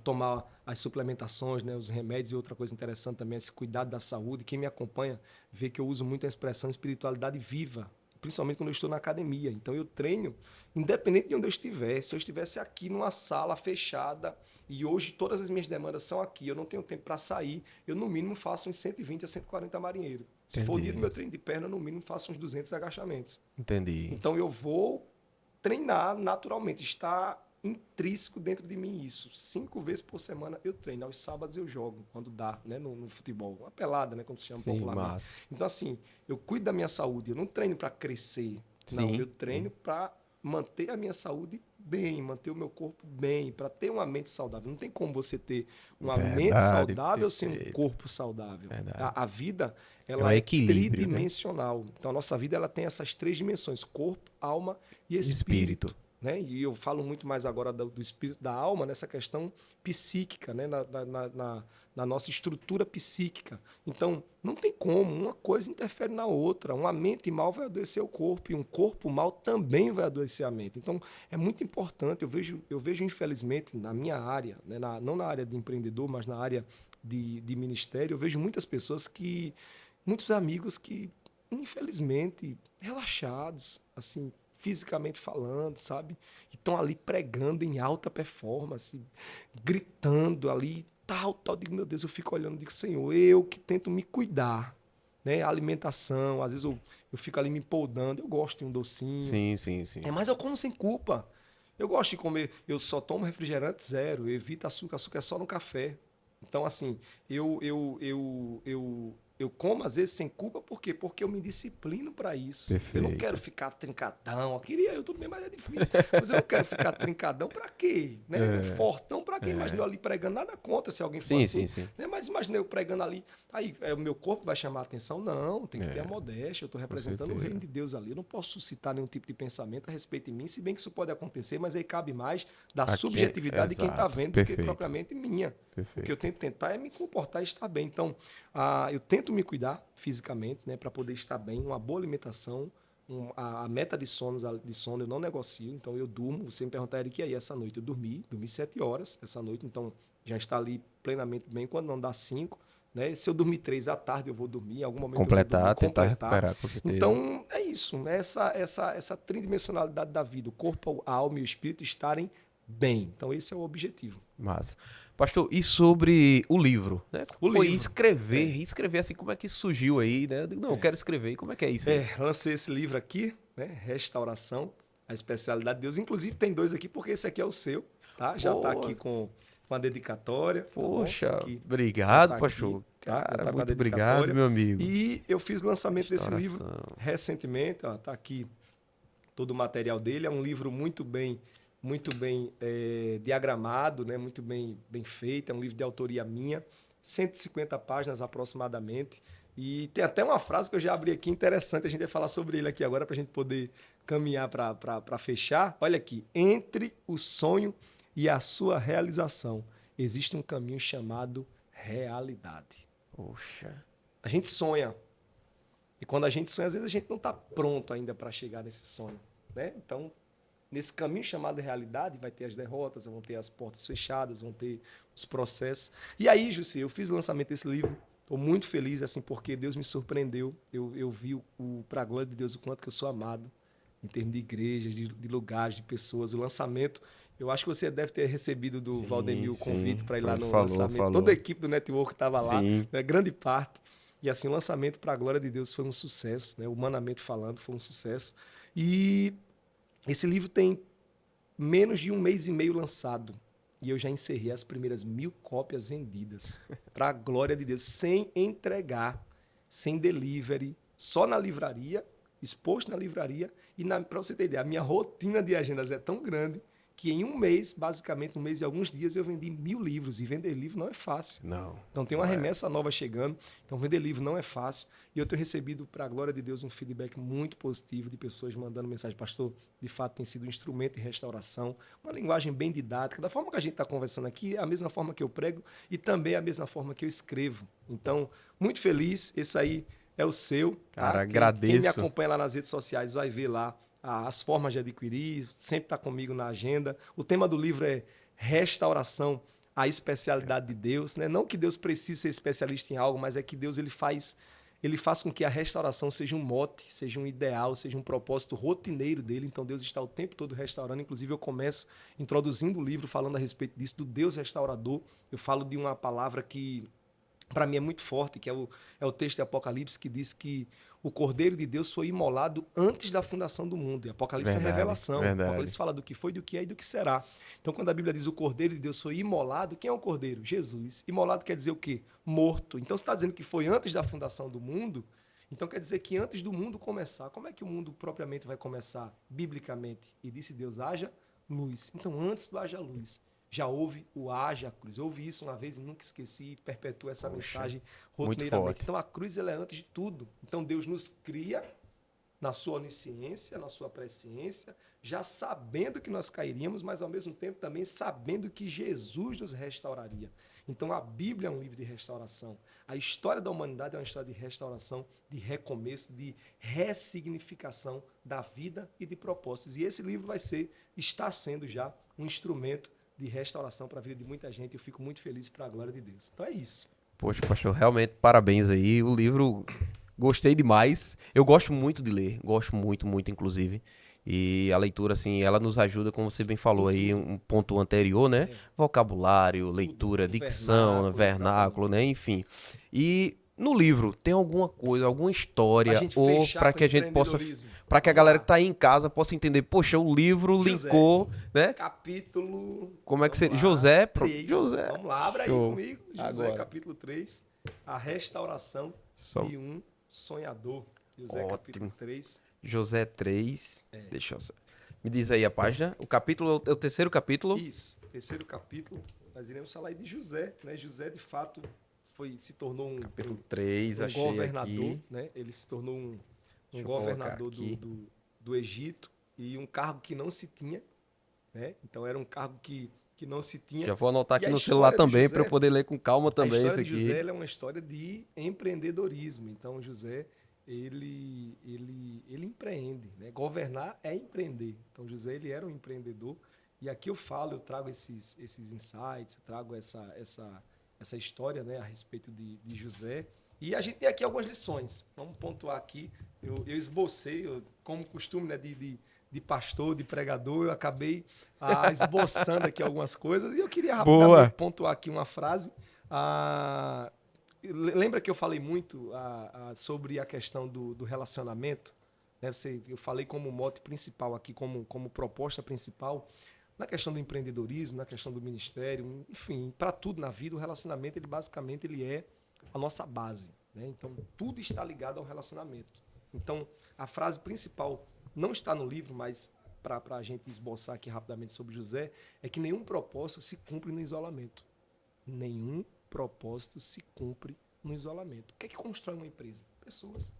tomar as suplementações, né, os remédios. E outra coisa interessante também é esse cuidado da saúde. Quem me acompanha vê que eu uso muito a expressão espiritualidade viva, principalmente quando eu estou na academia. Então, eu treino independente de onde eu estiver. Se eu estivesse aqui numa sala fechada e hoje todas as minhas demandas são aqui, eu não tenho tempo para sair, eu no mínimo faço uns 120 a 140 marinheiros. Se for o dia do meu treino de perna, no mínimo faço uns 200 agachamentos. Entendi. Então, eu vou treinar naturalmente. Está intrínseco dentro de mim isso. 5 vezes por semana eu treino. Aos sábados eu jogo, quando dá, né, no futebol. Uma pelada, né, como se chama popularmente. Massa. Então, assim, eu cuido da minha saúde. Eu não treino para crescer. Não, eu treino para manter a minha saúde bem, manter o meu corpo bem, para ter uma mente saudável. Não tem como você ter uma mente saudável sem um corpo saudável. A vida, ela é tridimensional. Né? Então, a nossa vida ela tem essas 3 dimensões, corpo, alma e espírito. Né? E eu falo muito mais agora do espírito, da alma, nessa questão psíquica, né? na nossa estrutura psíquica. Então, não tem como, uma coisa interfere na outra. Uma mente mal vai adoecer o corpo e um corpo mal também vai adoecer a mente. Então, é muito importante, eu vejo infelizmente, na minha área, né? Não na área de empreendedor, mas na área de ministério, eu vejo muitas pessoas muitos amigos que, infelizmente, relaxados, assim, fisicamente falando, sabe? E estão ali pregando em alta performance, gritando ali, tal. Digo, meu Deus, eu fico olhando e digo, Senhor, eu que tento me cuidar, né? A alimentação, às vezes eu fico ali me podando, eu gosto de um docinho. Sim. Mas eu como sem culpa. Eu gosto de comer, eu só tomo refrigerante zero, eu evito açúcar é só no café. Então, assim, eu Eu como, às vezes, sem culpa, por quê? Porque eu me disciplino para isso. Perfeito. Eu não quero ficar trincadão. Eu queria, eu tudo bem, mas é difícil. Mas eu não quero ficar trincadão para quê? Né? Fortão para quê? Imagina eu ali pregando, nada contra se alguém for Sim, assim. sim. Né? Mas imagina eu pregando ali, aí o meu corpo vai chamar a atenção? Não, tem que ter a modéstia. Eu estou representando o reino de Deus ali. Eu não posso suscitar nenhum tipo de pensamento a respeito de mim, se bem que isso pode acontecer, mas aí cabe mais da subjetividade de quem está vendo do que propriamente minha. Perfeito. O que eu tento tentar é me comportar e estar bem. Então, eu tento me cuidar fisicamente, né, para poder estar bem, uma boa alimentação, a meta de sono eu não negocio, então eu durmo. Você me perguntar, Eric, e aí essa noite? Eu dormi 7 horas essa noite, então já está ali plenamente bem, quando não dá 5. Né? Se eu dormir 3 à tarde, eu vou dormir, em algum momento completar, tentar recuperar, com certeza. Então, é isso, né? essa tridimensionalidade da vida, o corpo, a alma e o espírito estarem bem. Então, esse é o objetivo. Massa. Pastor, e sobre o livro? Né? O livro. Escrever assim, como é que surgiu aí? Né? Eu quero escrever, como é que é isso? Lancei esse livro aqui, né? Restauração, a especialidade de Deus. Inclusive, tem 2 aqui, porque esse aqui é o seu, tá? Já está aqui com a dedicatória. Poxa, tá aqui, obrigado, pastor. Cara, muito obrigado, meu amigo. E eu fiz o lançamento desse livro recentemente, ó, tá aqui todo o material dele. É um livro muito bem diagramado, né? Muito bem feito. É um livro de autoria minha, 150 páginas aproximadamente. E tem até uma frase que eu já abri aqui interessante, a gente vai falar sobre ele aqui agora para a gente poder caminhar para fechar. Olha aqui, entre o sonho e a sua realização existe um caminho chamado realidade. Poxa. A gente sonha. E quando a gente sonha, às vezes a gente não está pronto ainda para chegar nesse sonho, né? Então, nesse caminho chamado realidade, vai ter as derrotas, vão ter as portas fechadas, vão ter os processos. E aí, Jussi, eu fiz o lançamento desse livro. Estou muito feliz, assim, porque Deus me surpreendeu. Eu vi, para a glória de Deus, o quanto que eu sou amado, em termos de igrejas, de lugares, de pessoas. O lançamento, eu acho que você deve ter recebido do Valdemir o convite para ir lá no lançamento. Toda a equipe do Network estava lá, né, grande parte. E assim, o lançamento, para a glória de Deus, foi um sucesso, né? Humanamente falando, foi um sucesso. E esse livro tem menos de 1 mês e meio lançado. E eu já encerrei as primeiras 1000 cópias vendidas. Para a glória de Deus. Sem entregar, sem delivery, só na livraria, exposto na livraria. E para você ter ideia, a minha rotina de agendas é tão grande que em 1 mês, basicamente 1 mês e alguns dias, eu vendi 1000 livros. E vender livro não é fácil. Não. Então tem uma remessa nova chegando. Então vender livro não é fácil. E eu tenho recebido, para a glória de Deus, um feedback muito positivo de pessoas mandando mensagem. Pastor, de fato tem sido um instrumento de restauração. Uma linguagem bem didática. Da forma que a gente está conversando aqui, é a mesma forma que eu prego e também é a mesma forma que eu escrevo. Então, muito feliz. Esse aí é o seu. Cara, agradeço. Quem me acompanha lá nas redes sociais vai ver lá as formas de adquirir, sempre está comigo na agenda. O tema do livro é restauração, a especialidade de Deus. Né? Não que Deus precise ser especialista em algo, mas é que Deus ele faz com que a restauração seja um mote, seja um ideal, seja um propósito rotineiro dele. Então Deus está o tempo todo restaurando. Inclusive eu começo introduzindo o livro falando a respeito disso, do Deus restaurador. Eu falo de uma palavra que para mim é muito forte, que é o texto de Apocalipse que diz que o Cordeiro de Deus foi imolado antes da fundação do mundo. E Apocalipse é revelação. Verdade. Apocalipse fala do que foi, do que é e do que será. Então, quando a Bíblia diz o Cordeiro de Deus foi imolado, quem é o Cordeiro? Jesus. Imolado quer dizer o quê? Morto. Então, você está dizendo que foi antes da fundação do mundo, então quer dizer que antes do mundo começar, como é que o mundo propriamente vai começar? Biblicamente. E disse Deus, haja luz. Então, antes do haja luz, já houve o haja cruz. Eu ouvi isso uma vez e nunca esqueci e perpetuo essa mensagem rotineiramente. Então a cruz ela é antes de tudo. Então Deus nos cria na sua onisciência, na sua presciência, já sabendo que nós cairíamos, mas ao mesmo tempo também sabendo que Jesus nos restauraria. Então a Bíblia é um livro de restauração. A história da humanidade é uma história de restauração, de recomeço, de ressignificação da vida e de propósitos. E esse livro está sendo já um instrumento de restauração para a vida de muita gente. Eu fico muito feliz para a glória de Deus. Então é isso. Poxa, pastor, realmente parabéns aí. O livro, gostei demais. Eu gosto muito de ler, gosto muito, inclusive. E a leitura, assim, ela nos ajuda, como você bem falou aí, um ponto anterior, né? Vocabulário, leitura, dicção, vernáculo, né? Enfim. E no livro, tem alguma coisa, alguma história, ou para que a gente possa, para que a galera que tá aí em casa possa entender, poxa, o livro linkou, né? Capítulo... Como é que seria? José. Vamos lá, abra aí comigo. José, agora. Capítulo 3, a restauração Só... e um sonhador. José, Ótimo. capítulo 3. José 3. Deixa eu... Me diz aí a página. O capítulo é o terceiro capítulo. Isso, terceiro capítulo. Nós iremos falar aí de José, né? José, de fato, se tornou Capítulo 3, um achei governador, aqui. né? Ele se tornou um Deixa eu governador colocar aqui. do Egito e um cargo que não se tinha, né? Então era um cargo que não se tinha. Já vou anotar E aqui a no celular história de também para eu José, poder ler com calma a também isso história de José aqui. ela é uma história de empreendedorismo. Então José ele empreende, né? Governar é empreender. Então José ele era um empreendedor. E aqui eu trago esses insights, eu trago essa história, né, a respeito de José. E a gente tem aqui algumas lições. Vamos pontuar aqui. Eu esbocei, como costume, né, de pastor, de pregador, eu acabei esboçando aqui algumas coisas. E eu queria rapidamente pontuar aqui uma frase. Lembra que eu falei muito sobre a questão do relacionamento? Né? Eu falei como mote principal aqui, como proposta principal, na questão do empreendedorismo, na questão do ministério, enfim, para tudo na vida, o relacionamento, basicamente, ele é a nossa base. Né? Então, tudo está ligado ao relacionamento. Então, a frase principal não está no livro, mas para a gente esboçar aqui rapidamente sobre José, é que nenhum propósito se cumpre no isolamento. Nenhum propósito se cumpre no isolamento. O que é que constrói uma empresa? Pessoas.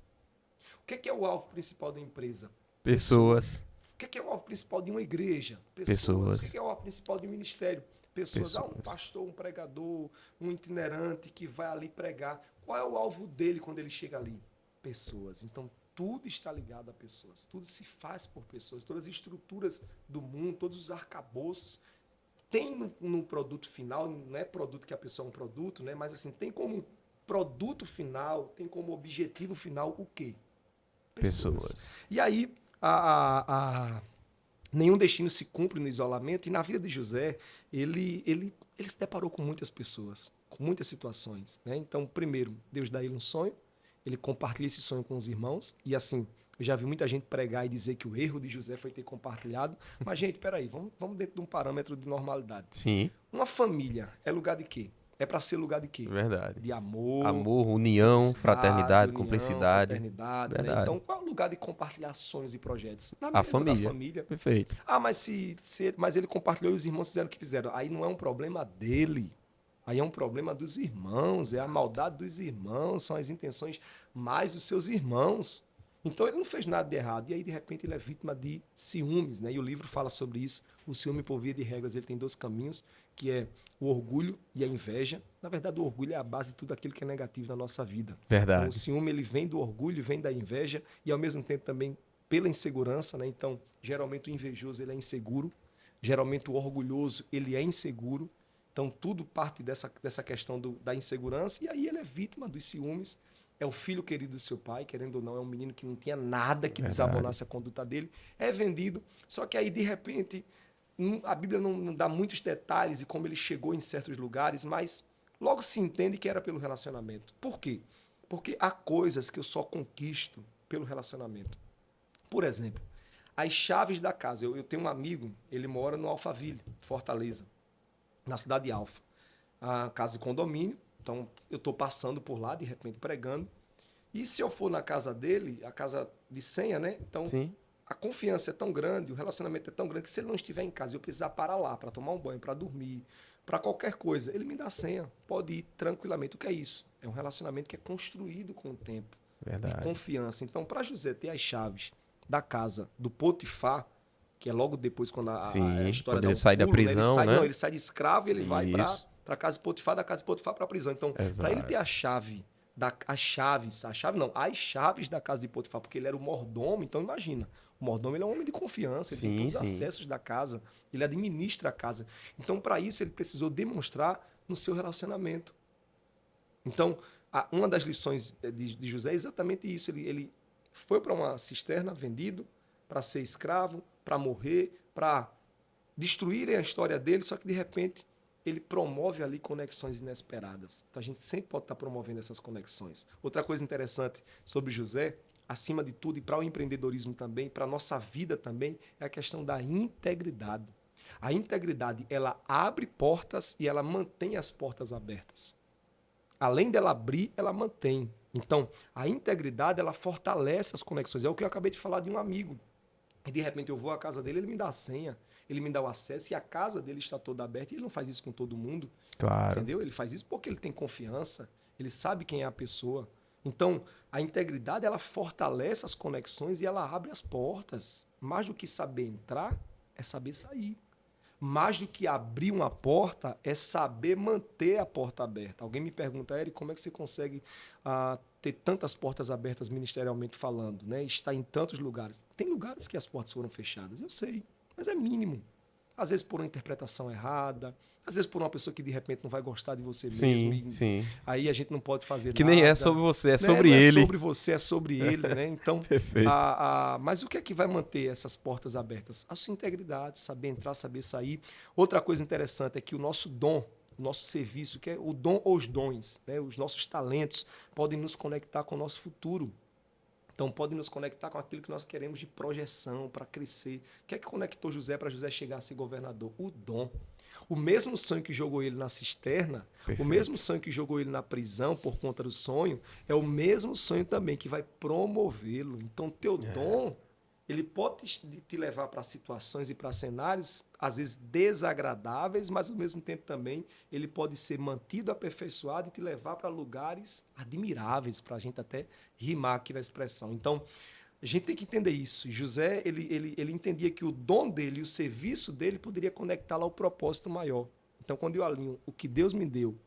O que é o alvo principal da empresa? Pessoas. O que é o alvo principal de uma igreja? Pessoas. O que é o alvo principal de um ministério? Pessoas. Um pastor, um pregador, um itinerante que vai ali pregar. Qual é o alvo dele quando ele chega ali? Pessoas. Então, tudo está ligado a pessoas. Tudo se faz por pessoas. Todas as estruturas do mundo, todos os arcabouços. Tem no produto final, não é produto que a pessoa é um produto, né? Mas assim, tem como produto final, tem como objetivo final o quê? Pessoas. E aí, nenhum destino se cumpre no isolamento. E na vida de José, ele se deparou com muitas pessoas, com muitas situações. Né? Então, primeiro, Deus dá ele um sonho, ele compartilha esse sonho com os irmãos. E assim, eu já vi muita gente pregar e dizer que o erro de José foi ter compartilhado. Mas, gente, peraí, vamos dentro de um parâmetro de normalidade. Sim. Uma família é lugar de quê? É para ser lugar de quê? Verdade. De amor. Amor, união, fraternidade, cumplicidade. Fraternidade, né? Então, qual é o lugar de compartilhar sonhos e projetos? Na A mesa família. da família. Perfeito. Mas ele compartilhou e os irmãos fizeram o que fizeram. Aí não é um problema dele. Aí é um problema dos irmãos. É a maldade dos irmãos, são as intenções mais dos seus irmãos. Então, ele não fez nada de errado. E aí, de repente, ele é vítima de ciúmes, né? E o livro fala sobre isso. O ciúme, por via de regras, ele tem 2 caminhos, que é o orgulho e a inveja. Na verdade, o orgulho é a base de tudo aquilo que é negativo na nossa vida. Verdade. Então, o ciúme, ele vem do orgulho, vem da inveja e, ao mesmo tempo, também pela insegurança, né? Então, geralmente, o invejoso, ele é inseguro. Geralmente, o orgulhoso, ele é inseguro. Então, tudo parte dessa questão da insegurança. E aí, ele é vítima dos ciúmes. É o filho querido do seu pai, querendo ou não, é um menino que não tinha nada que desabonasse a conduta dele. É vendido, só que aí, de repente, a Bíblia não dá muitos detalhes de como ele chegou em certos lugares, mas logo se entende que era pelo relacionamento. Por quê? Porque há coisas que eu só conquisto pelo relacionamento. Por exemplo, as chaves da casa. Eu tenho um amigo, ele mora no Alphaville, Fortaleza, na cidade de Alfa. A casa de condomínio. Então, eu estou passando por lá, de repente, pregando. E se eu for na casa dele, a casa de senha, né? Então, Sim. a confiança é tão grande, o relacionamento é tão grande, que se ele não estiver em casa e eu precisar parar lá para tomar um banho, para dormir, para qualquer coisa, ele me dá a senha. Pode ir tranquilamente. O que é isso? É um relacionamento que é construído com o tempo. Verdade. De confiança. Então, para José ter as chaves da casa do Potifar, que é logo depois quando a história quando ele sai da prisão, né? Ele sai de escravo e ele vai para a casa de Potifar, da casa de Potifar para a prisão. Então, para ele ter a chave, as chaves da casa de Potifar, porque ele era o mordomo, então imagina, o mordomo ele é um homem de confiança, ele tem todos os acessos da casa, ele administra a casa. Então, para isso, ele precisou demonstrar no seu relacionamento. Então, uma das lições de José é exatamente isso. Ele foi para uma cisterna, vendido, para ser escravo, para morrer, para destruírem a história dele, só que, de repente, ele promove ali conexões inesperadas. Então, a gente sempre pode estar promovendo essas conexões. Outra coisa interessante sobre José, acima de tudo, e para o empreendedorismo também, para a nossa vida também, é a questão da integridade. A integridade, ela abre portas e ela mantém as portas abertas. além dela abrir, ela mantém. Então, a integridade, ela fortalece as conexões. É o que eu acabei de falar de um amigo. E de repente eu vou à casa dele, ele me dá a senha, ele me dá o acesso e a casa dele está toda aberta. E ele não faz isso com todo mundo, Claro. entendeu? Ele faz isso porque ele tem confiança, ele sabe quem é a pessoa. Então, a integridade, ela fortalece as conexões e ela abre as portas. Mais do que saber entrar, é saber sair. Mais do que abrir uma porta, é saber manter a porta aberta. Alguém me pergunta, Eric, como é que você consegue ter tantas portas abertas ministerialmente falando, né? Estar em tantos lugares. Tem lugares que as portas foram fechadas, eu sei, mas é mínimo. Às vezes por uma interpretação errada, às vezes por uma pessoa que de repente não vai gostar de você mesmo. Sim, sim. Aí a gente não pode fazer Que nada. nem é sobre você, é Né? sobre Não ele. é sobre você, é sobre ele, né? Então, Perfeito. mas o que é que vai manter essas portas abertas? A sua integridade, saber entrar, saber sair. Outra coisa interessante é que o nosso dom, o nosso serviço, que é o dom ou os dons, né? Os nossos talentos podem nos conectar com o nosso futuro. Então, podem nos conectar com aquilo que nós queremos de projeção para crescer. O que é que conectou José para José chegar a ser governador? O dom. O mesmo sonho que jogou ele na cisterna, Perfeito. o mesmo sonho que jogou ele na prisão por conta do sonho, é o mesmo sonho também que vai promovê-lo. Então, teu dom, ele pode te levar para situações e para cenários, às vezes desagradáveis, mas ao mesmo tempo também ele pode ser mantido, aperfeiçoado e te levar para lugares admiráveis, para a gente até rimar aqui na expressão. Então, a gente tem que entender isso. José, ele entendia que o dom dele, o serviço dele, poderia conectá-lo ao propósito maior. Então, quando eu alinho o que Deus me deu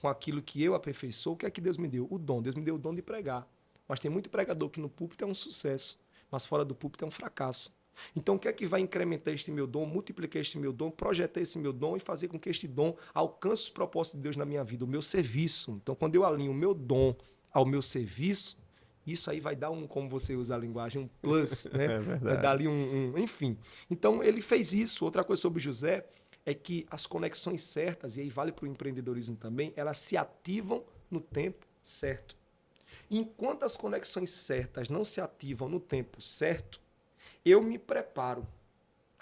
com aquilo que eu aperfeiçoo, o que é que Deus me deu? O dom. Deus me deu o dom de pregar. Mas tem muito pregador que no púlpito é um sucesso, mas fora do púlpito é um fracasso. Então, o que é que vai incrementar este meu dom, multiplicar este meu dom, projetar esse meu dom e fazer com que este dom alcance os propósitos de Deus na minha vida? O meu serviço. Então, quando eu alinho o meu dom ao meu serviço, isso aí vai dar como você usa a linguagem, um plus, né? É verdade. Vai dar ali enfim. Então, ele fez isso. Outra coisa sobre José é que as conexões certas, e aí vale para o empreendedorismo também, elas se ativam no tempo certo. Enquanto as conexões certas não se ativam no tempo certo, eu me preparo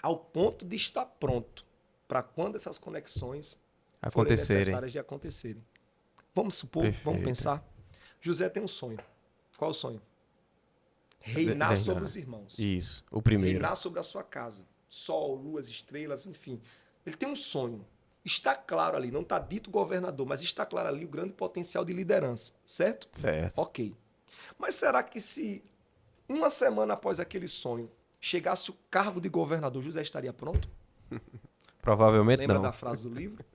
ao ponto de estar pronto para quando essas conexões forem necessárias de acontecerem. Vamos supor, Perfeito. vamos pensar. José tem um sonho. Qual o sonho? Reinar sobre os irmãos. Isso, o primeiro. Reinar sobre a sua casa. Sol, luas, estrelas, enfim. Ele tem um sonho. Está claro ali, não está dito governador, mas está claro ali o grande potencial de liderança, certo? Certo. Ok. Mas será que se uma semana após aquele sonho chegasse o cargo de governador, José estaria pronto? Provavelmente Lembra não. da frase do livro?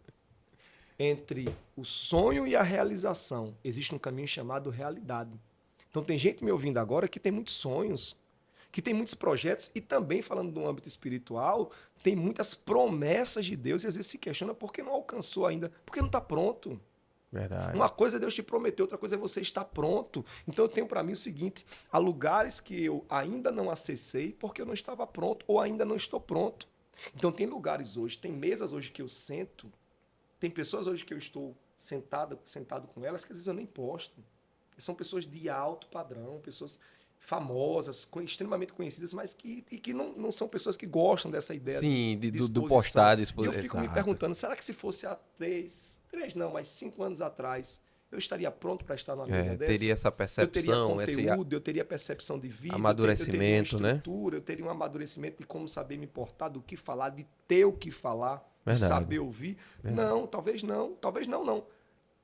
Entre o sonho e a realização existe um caminho chamado realidade. Então tem gente me ouvindo agora que tem muitos sonhos, que tem muitos projetos e também, falando do âmbito espiritual, tem muitas promessas de Deus e às vezes se questiona por que não alcançou ainda, porque não está pronto. Verdade. Uma coisa é Deus te prometeu, outra coisa é você estar pronto. Então eu tenho para mim o seguinte, há lugares que eu ainda não acessei porque eu não estava pronto ou ainda não estou pronto. Então tem lugares hoje, tem mesas hoje que eu sento, tem pessoas hoje que eu estou sentado com elas que às vezes eu nem posto. São pessoas de alto padrão, pessoas famosas, extremamente conhecidas, mas que não são pessoas que gostam dessa ideia do postar, de E exposição. eu fico me perguntando, será que se fosse há 5 anos atrás, eu estaria pronto para estar numa mesa dessa? Teria essa percepção, eu teria conteúdo, eu teria percepção de vida, amadurecimento, eu teria uma estrutura, eu teria um amadurecimento de como saber me portar, do que falar, de ter o que falar, de saber ouvir. Verdade. Não, talvez não.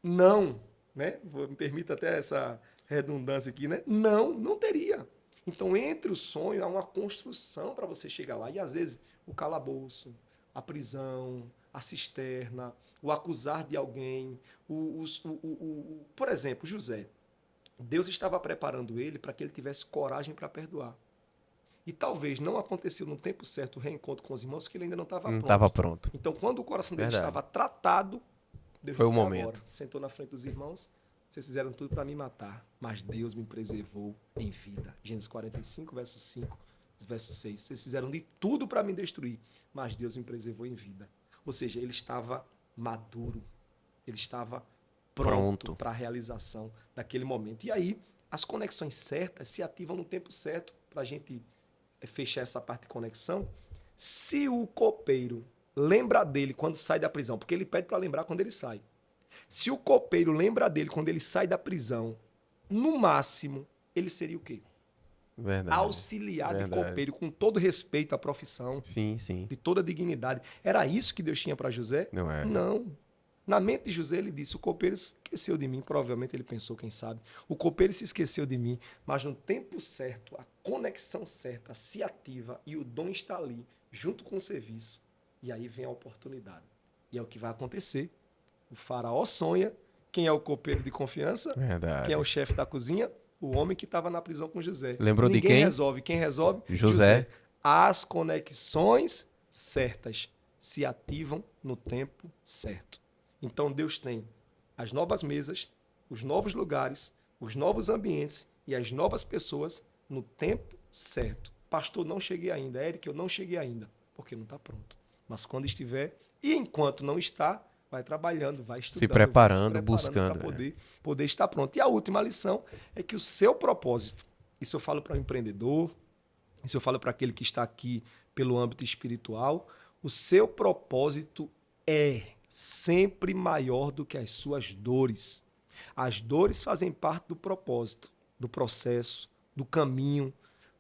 Não, né? Me permita até essa redundância aqui, né? Não teria. Então, entre o sonho, há uma construção para você chegar lá. E, às vezes, o calabouço, a prisão, a cisterna, o acusar de alguém. Por exemplo, José. Deus estava preparando ele para que ele tivesse coragem para perdoar. E talvez não aconteceu no tempo certo o reencontro com os irmãos, porque ele ainda não estava pronto. Estava pronto. Então, quando o coração dele estava tratado, Deus foi disse, o momento. agora, sentou na frente dos irmãos, vocês fizeram tudo para me matar, mas Deus me preservou em vida. Gênesis 45, verso 5, verso 6. Vocês fizeram de tudo para me destruir, mas Deus me preservou em vida. Ou seja, ele estava maduro, ele estava pronto para a realização daquele momento. E aí, as conexões certas se ativam no tempo certo para a gente fechar essa parte de conexão. Se o copeiro lembra dele quando sai da prisão, porque ele pede para lembrar quando ele sai. Se o copeiro lembra dele quando ele sai da prisão, no máximo, ele seria o quê? Verdade. Auxiliar de Verdade. copeiro, com todo respeito à profissão, Sim, sim. de toda dignidade. Era isso que Deus tinha para José? Não é. Não. Na mente de José, ele disse: o copeiro se esqueceu de mim. Provavelmente ele pensou, quem sabe. O copeiro se esqueceu de mim, mas no tempo certo, a conexão certa se ativa e o dom está ali, junto com o serviço. E aí vem a oportunidade. E é o que vai acontecer. O faraó sonha. Quem é o copeiro de confiança? Verdade. Quem é o chefe da cozinha? O homem que estava na prisão com José. Lembrou de Ninguém quem? resolve. Quem resolve? José. As conexões certas se ativam no tempo certo. Então Deus tem as novas mesas, os novos lugares, os novos ambientes e as novas pessoas no tempo certo. Pastor, não cheguei ainda. Éric, eu não cheguei ainda, porque não está pronto. Mas quando estiver, e enquanto não está, vai trabalhando, vai estudando, Se preparando, vai se preparando buscando. para poder estar pronto. E a última lição é que o seu propósito, isso eu falo para o empreendedor, isso eu falo para aquele que está aqui pelo âmbito espiritual, o seu propósito é sempre maior do que as suas dores. As dores fazem parte do propósito, do processo, do caminho,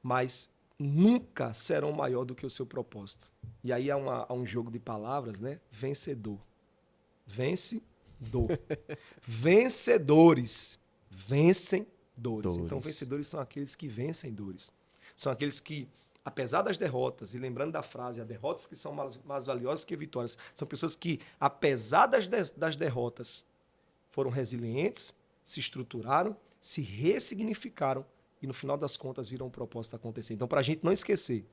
mas nunca serão maior do que o seu propósito. E aí há um jogo de palavras, né? Vencedor. Vence-dor. Vencedores vencem dores. Então, vencedores são aqueles que vencem dores. São aqueles que, apesar das derrotas, e lembrando da frase, há derrotas que são mais valiosas que vitórias, são pessoas que, apesar das derrotas, foram resilientes, se estruturaram, se ressignificaram e, no final das contas, viram um propósito acontecer. Então, para a gente não esquecer,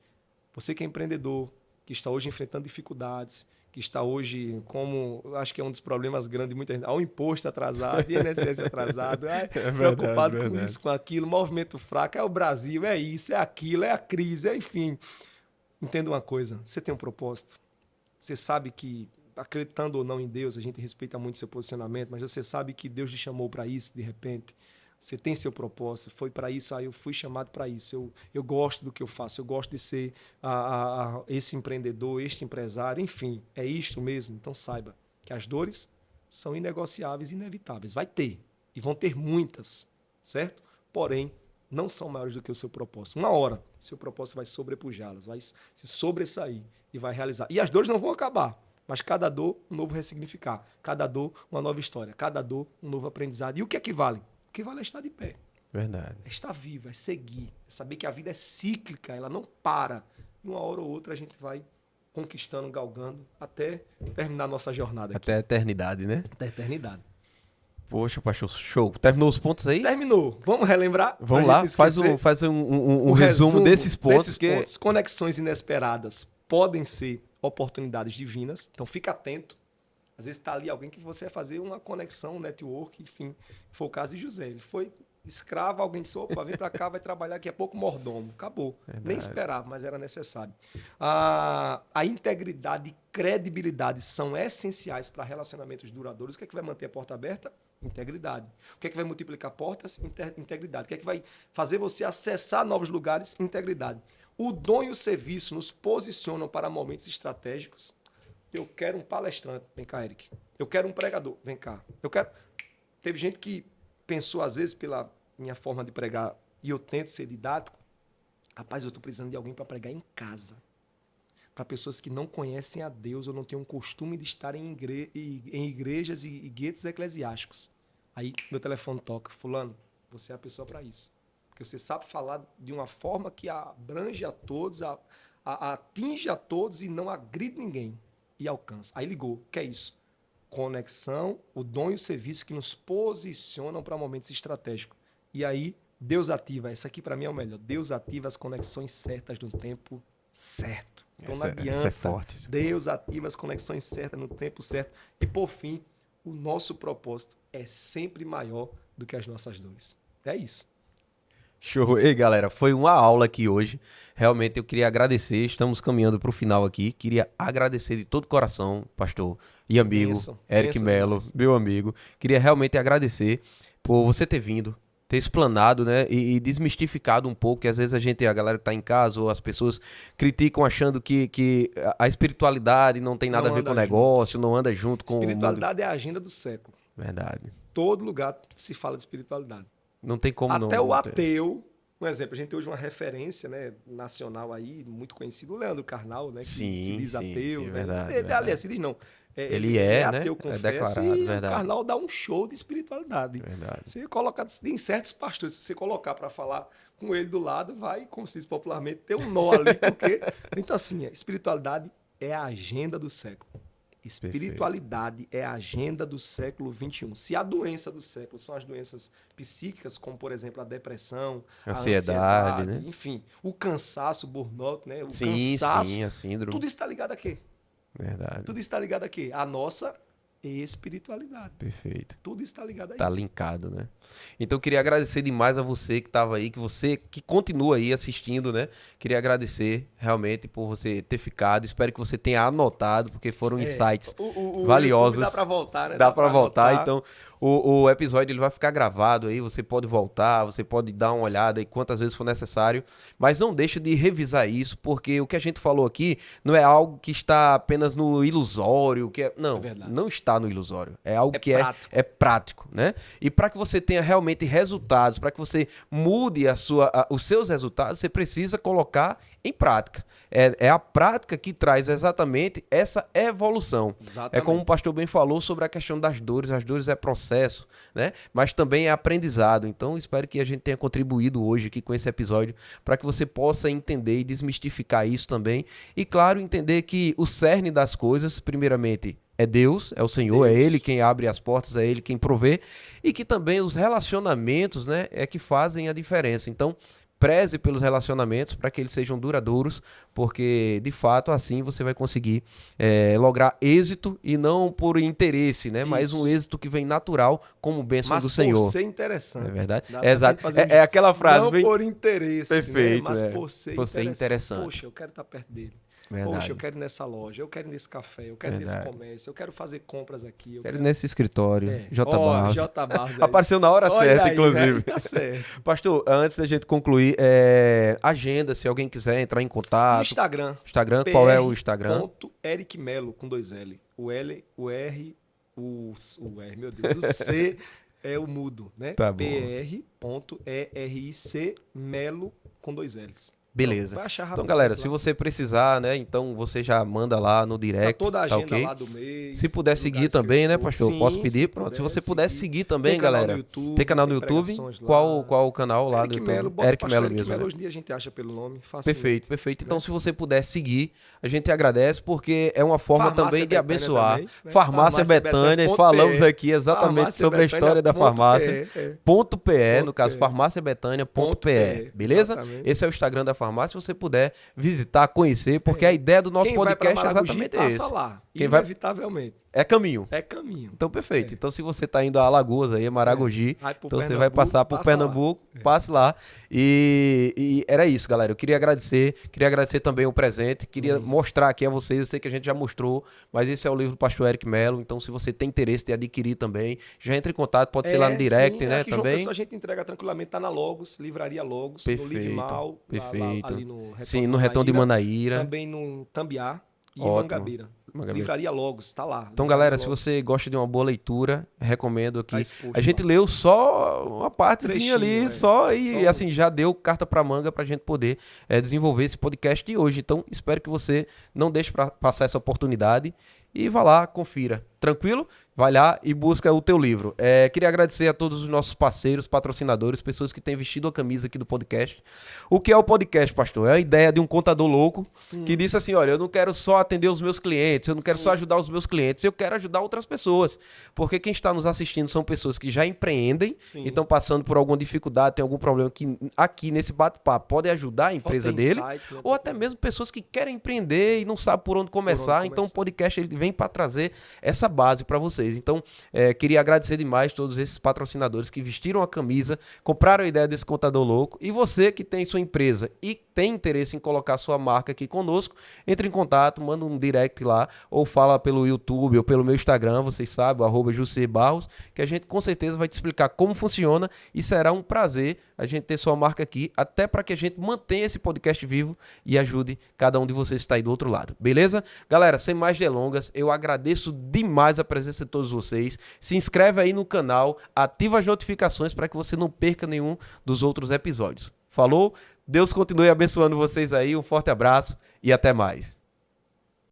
você que é empreendedor, que está hoje enfrentando dificuldades, que está hoje, como acho que é um dos problemas grandes de muita gente, ao imposto atrasado, INSS atrasado, preocupado com isso, com aquilo, movimento fraco, é o Brasil, é isso, é aquilo, é a crise, enfim. Entenda uma coisa, você tem um propósito, você sabe que, acreditando ou não em Deus, a gente respeita muito seu posicionamento, mas você sabe que Deus te chamou para isso, de repente. Você tem seu propósito, foi para isso, eu fui chamado para isso, eu gosto do que eu faço, eu gosto de ser esse empreendedor, este empresário, enfim, é isto mesmo. Então saiba que as dores são inegociáveis e inevitáveis. Vai ter, e vão ter muitas, certo? Porém, não são maiores do que o seu propósito. Uma hora, seu propósito vai sobrepujá-las, vai se sobressair e vai realizar. E as dores não vão acabar, mas cada dor, um novo ressignificar. Cada dor, uma nova história. Cada dor, um novo aprendizado. E o que é que vale? O que vale é estar de pé. Verdade. É estar vivo, é seguir. É saber que a vida é cíclica, ela não para. E uma hora ou outra a gente vai conquistando, galgando, até terminar a nossa jornada aqui. Até a eternidade, né? Até a eternidade. Poxa, pastor, show. Terminou os pontos aí? Terminou. Vamos relembrar? Vamos lá, faz um resumo desses pontos. Pontos. Conexões inesperadas podem ser oportunidades divinas, então fica atento. Às vezes está ali alguém que você vai fazer uma conexão, um network, enfim. Foi o caso de José. Ele foi escravo, alguém disse, opa, vem para cá, vai trabalhar daqui a pouco mordomo. Acabou. Verdade. Nem esperava, mas era necessário. A integridade e credibilidade são essenciais para relacionamentos duradouros. O que é que vai manter a porta aberta? Integridade. O que é que vai multiplicar portas? Integridade. O que é que vai fazer você acessar novos lugares? Integridade. O dom e o serviço nos posicionam para momentos estratégicos. Eu quero um palestrante. Vem cá, Eric. Eu quero um pregador. Vem cá. Teve gente que pensou, às vezes, pela minha forma de pregar, e eu tento ser didático. Rapaz, eu estou precisando de alguém para pregar em casa. Para pessoas que não conhecem a Deus ou não têm um costume de estar em igrejas e guetos eclesiásticos. Aí, meu telefone toca. Fulano, você é a pessoa para isso. Porque você sabe falar de uma forma que abrange a todos, atinge a todos e não agride ninguém. E alcança. Aí ligou. O que é isso? Conexão, o dom e o serviço que nos posicionam para momentos estratégicos. E aí, Deus ativa. Essa aqui para mim é o melhor. Deus ativa as conexões certas no tempo certo. Então não adianta. Isso é forte. Deus ativa as conexões certas no tempo certo. E por fim, o nosso propósito é sempre maior do que as nossas dores. É isso. Show. Ei, galera, foi uma aula aqui hoje. Realmente eu queria agradecer. Estamos caminhando para o final aqui. Queria agradecer de todo o coração, pastor e amigo Eric Melo, meu amigo. Queria realmente agradecer por você ter vindo, ter explanado, né, e desmistificado um pouco, que às vezes a galera que tá em casa, ou as pessoas criticam achando que a espiritualidade não tem nada a ver com o negócio, não anda junto com... Espiritualidade é a agenda do século. Verdade. Todo lugar se fala de espiritualidade. Não tem como não. Até o ter. ateu, um exemplo, a gente tem hoje uma referência, né, nacional aí, muito conhecido, o Leandro Carnal, né, que se diz ateu. Sim, né? verdade, Aliás, se diz não. Ele é, né? ateu, É confesso, declarado, e verdade. o Carnal dá um show de espiritualidade. Verdade. Você coloca em certos pastores, se você colocar para falar com ele do lado, vai, como se diz popularmente, ter um nó ali, porque... Então, assim, a espiritualidade é a agenda do século. Espiritualidade é a agenda do século XXI. Se a doença do século são as doenças psíquicas, como, por exemplo, a depressão, Ansiedade, a né? enfim, o cansaço, o burnout, né? O Sim, cansaço, sim, a síndrome. tudo está ligado a quê? Verdade. Tudo está ligado a quê? A nossa espiritualidade. Perfeito. Tudo está ligado a Tá isso. linkado, né? Então eu queria agradecer demais a você que estava aí, que você que continua aí assistindo, né? Queria agradecer realmente por você ter ficado. Espero que você tenha anotado, porque foram insights O valiosos. YouTube dá para voltar, né? Dá para voltar. Então o episódio ele vai ficar gravado aí. Você pode voltar, você pode dar uma olhada aí quantas vezes for necessário. Mas não deixa de revisar isso, porque o que a gente falou aqui não é algo que está apenas no ilusório, que é, não, não está no ilusório. É algo que prático. é prático, né? E para que você tenha realmente resultados, para que você mude os seus resultados, você precisa colocar em prática. É a prática que traz exatamente essa evolução. Exatamente. É como o pastor bem falou sobre a questão das dores. As dores é processo, né? Mas também é aprendizado. Então, espero que a gente tenha contribuído hoje aqui com esse episódio para que você possa entender e desmistificar isso também. E, claro, entender que o cerne das coisas, primeiramente, é Deus, é o Senhor, é Ele quem abre as portas, é Ele quem provê. E que também os relacionamentos, né, é que fazem a diferença. Então, preze pelos relacionamentos para que eles sejam duradouros, porque de fato assim você vai conseguir lograr êxito e não por interesse, né? Mas um êxito que vem natural como bênção do Senhor. Mas por ser interessante. É verdade? Exato. É aquela frase. Não por interesse, perfeito, né? Mas por ser interessante. Poxa, eu quero estar perto dele. Verdade. Poxa, eu quero ir nessa loja, eu quero ir nesse café, eu quero ir nesse comércio, eu quero fazer compras aqui. Eu quero ir nesse escritório. J. Barros. J. Barros apareceu na hora certa, aí, inclusive. Tá certo. Pastor, antes da gente concluir, agenda, se alguém quiser entrar em contato. Instagram. Qual é o Instagram? Eric Melo, com 2 L. O L, o R, o R, meu Deus, o C é o mudo, né? Tá bom. PR.ERIC Melo, com 2 L's. Beleza. Vai achar Então, galera, se você precisar, né? Então você já manda lá no direct. Tá toda a agenda okay? lá do mês. Se puder seguir também, né, pastor? Sim, posso pedir? Pronto. Se você puder seguir também, tem galera. YouTube, tem canal no YouTube. Qual o canal lá do YouTube? Eric Melo mesmo. Melo, hoje em dia a gente acha pelo nome. Perfeito, perfeito. Então, se você puder seguir, a gente agradece, porque é uma forma também de abençoar. Também, né? Farmácia Betânia, falamos aqui exatamente sobre a história da farmácia. .pe, no caso, farmáciabetânia.pe. Beleza? Esse é o Instagram da farmácia. Se você puder visitar, conhecer, porque a ideia do nosso podcast é exatamente esse. Lá, quem inevitavelmente. É caminho. É caminho. Então, perfeito. Então, se você está indo a Alagoas, aí, Maragogi, então você vai passar por Pernambuco, passe lá. E era isso, galera. Eu queria agradecer também o presente, queria mostrar aqui a vocês, eu sei que a gente já mostrou, mas esse é o livro do pastor Eric Melo, então se você tem interesse de adquirir também, já entre em contato, pode ser lá no direct, sim, né, também. João, a gente entrega tranquilamente, tá na Logos, Livraria Logos, no Livimal, perfeito. Lá, ali no Sim, no Retão de Manaíra. Também no Tambiá e Mangabeira. Livraria Logos, tá lá. Então, galera, se você gosta de uma boa leitura, recomendo aqui. A gente leu só uma partezinha ali, e assim, já deu carta pra manga pra gente poder desenvolver esse podcast de hoje. Então, espero que você não deixe pra passar essa oportunidade e vá lá, confira. Tranquilo? Vai lá e busca o teu livro. Queria agradecer a todos os nossos parceiros, patrocinadores, pessoas que têm vestido a camisa aqui do podcast. O que é o podcast, pastor? É a ideia de um contador louco que disse assim, olha, eu não quero só atender os meus clientes, eu não quero só ajudar os meus clientes, eu quero ajudar outras pessoas. Porque quem está nos assistindo são pessoas que já empreendem e estão passando por alguma dificuldade, tem algum problema que aqui nesse bate-papo pode ajudar a empresa dele, ou até mesmo pessoas que querem empreender e não sabem por onde começar. Então o podcast ele vem para trazer essa base para vocês. Então, queria agradecer demais todos esses patrocinadores que vestiram a camisa, compraram a ideia desse contador louco. E você que tem sua empresa e tem interesse em colocar sua marca aqui conosco, entre em contato, manda um direct lá, ou fala pelo YouTube ou pelo meu Instagram, vocês sabem, @JussierBarros, que a gente com certeza vai te explicar como funciona e será um prazer a gente ter sua marca aqui, até para que a gente mantenha esse podcast vivo e ajude cada um de vocês que está aí do outro lado, beleza? Galera, sem mais delongas, eu agradeço demais a presença de todos vocês. Se inscreve aí no canal, ativa as notificações para que você não perca nenhum dos outros episódios. Falou? Deus continue abençoando vocês aí, um forte abraço e até mais.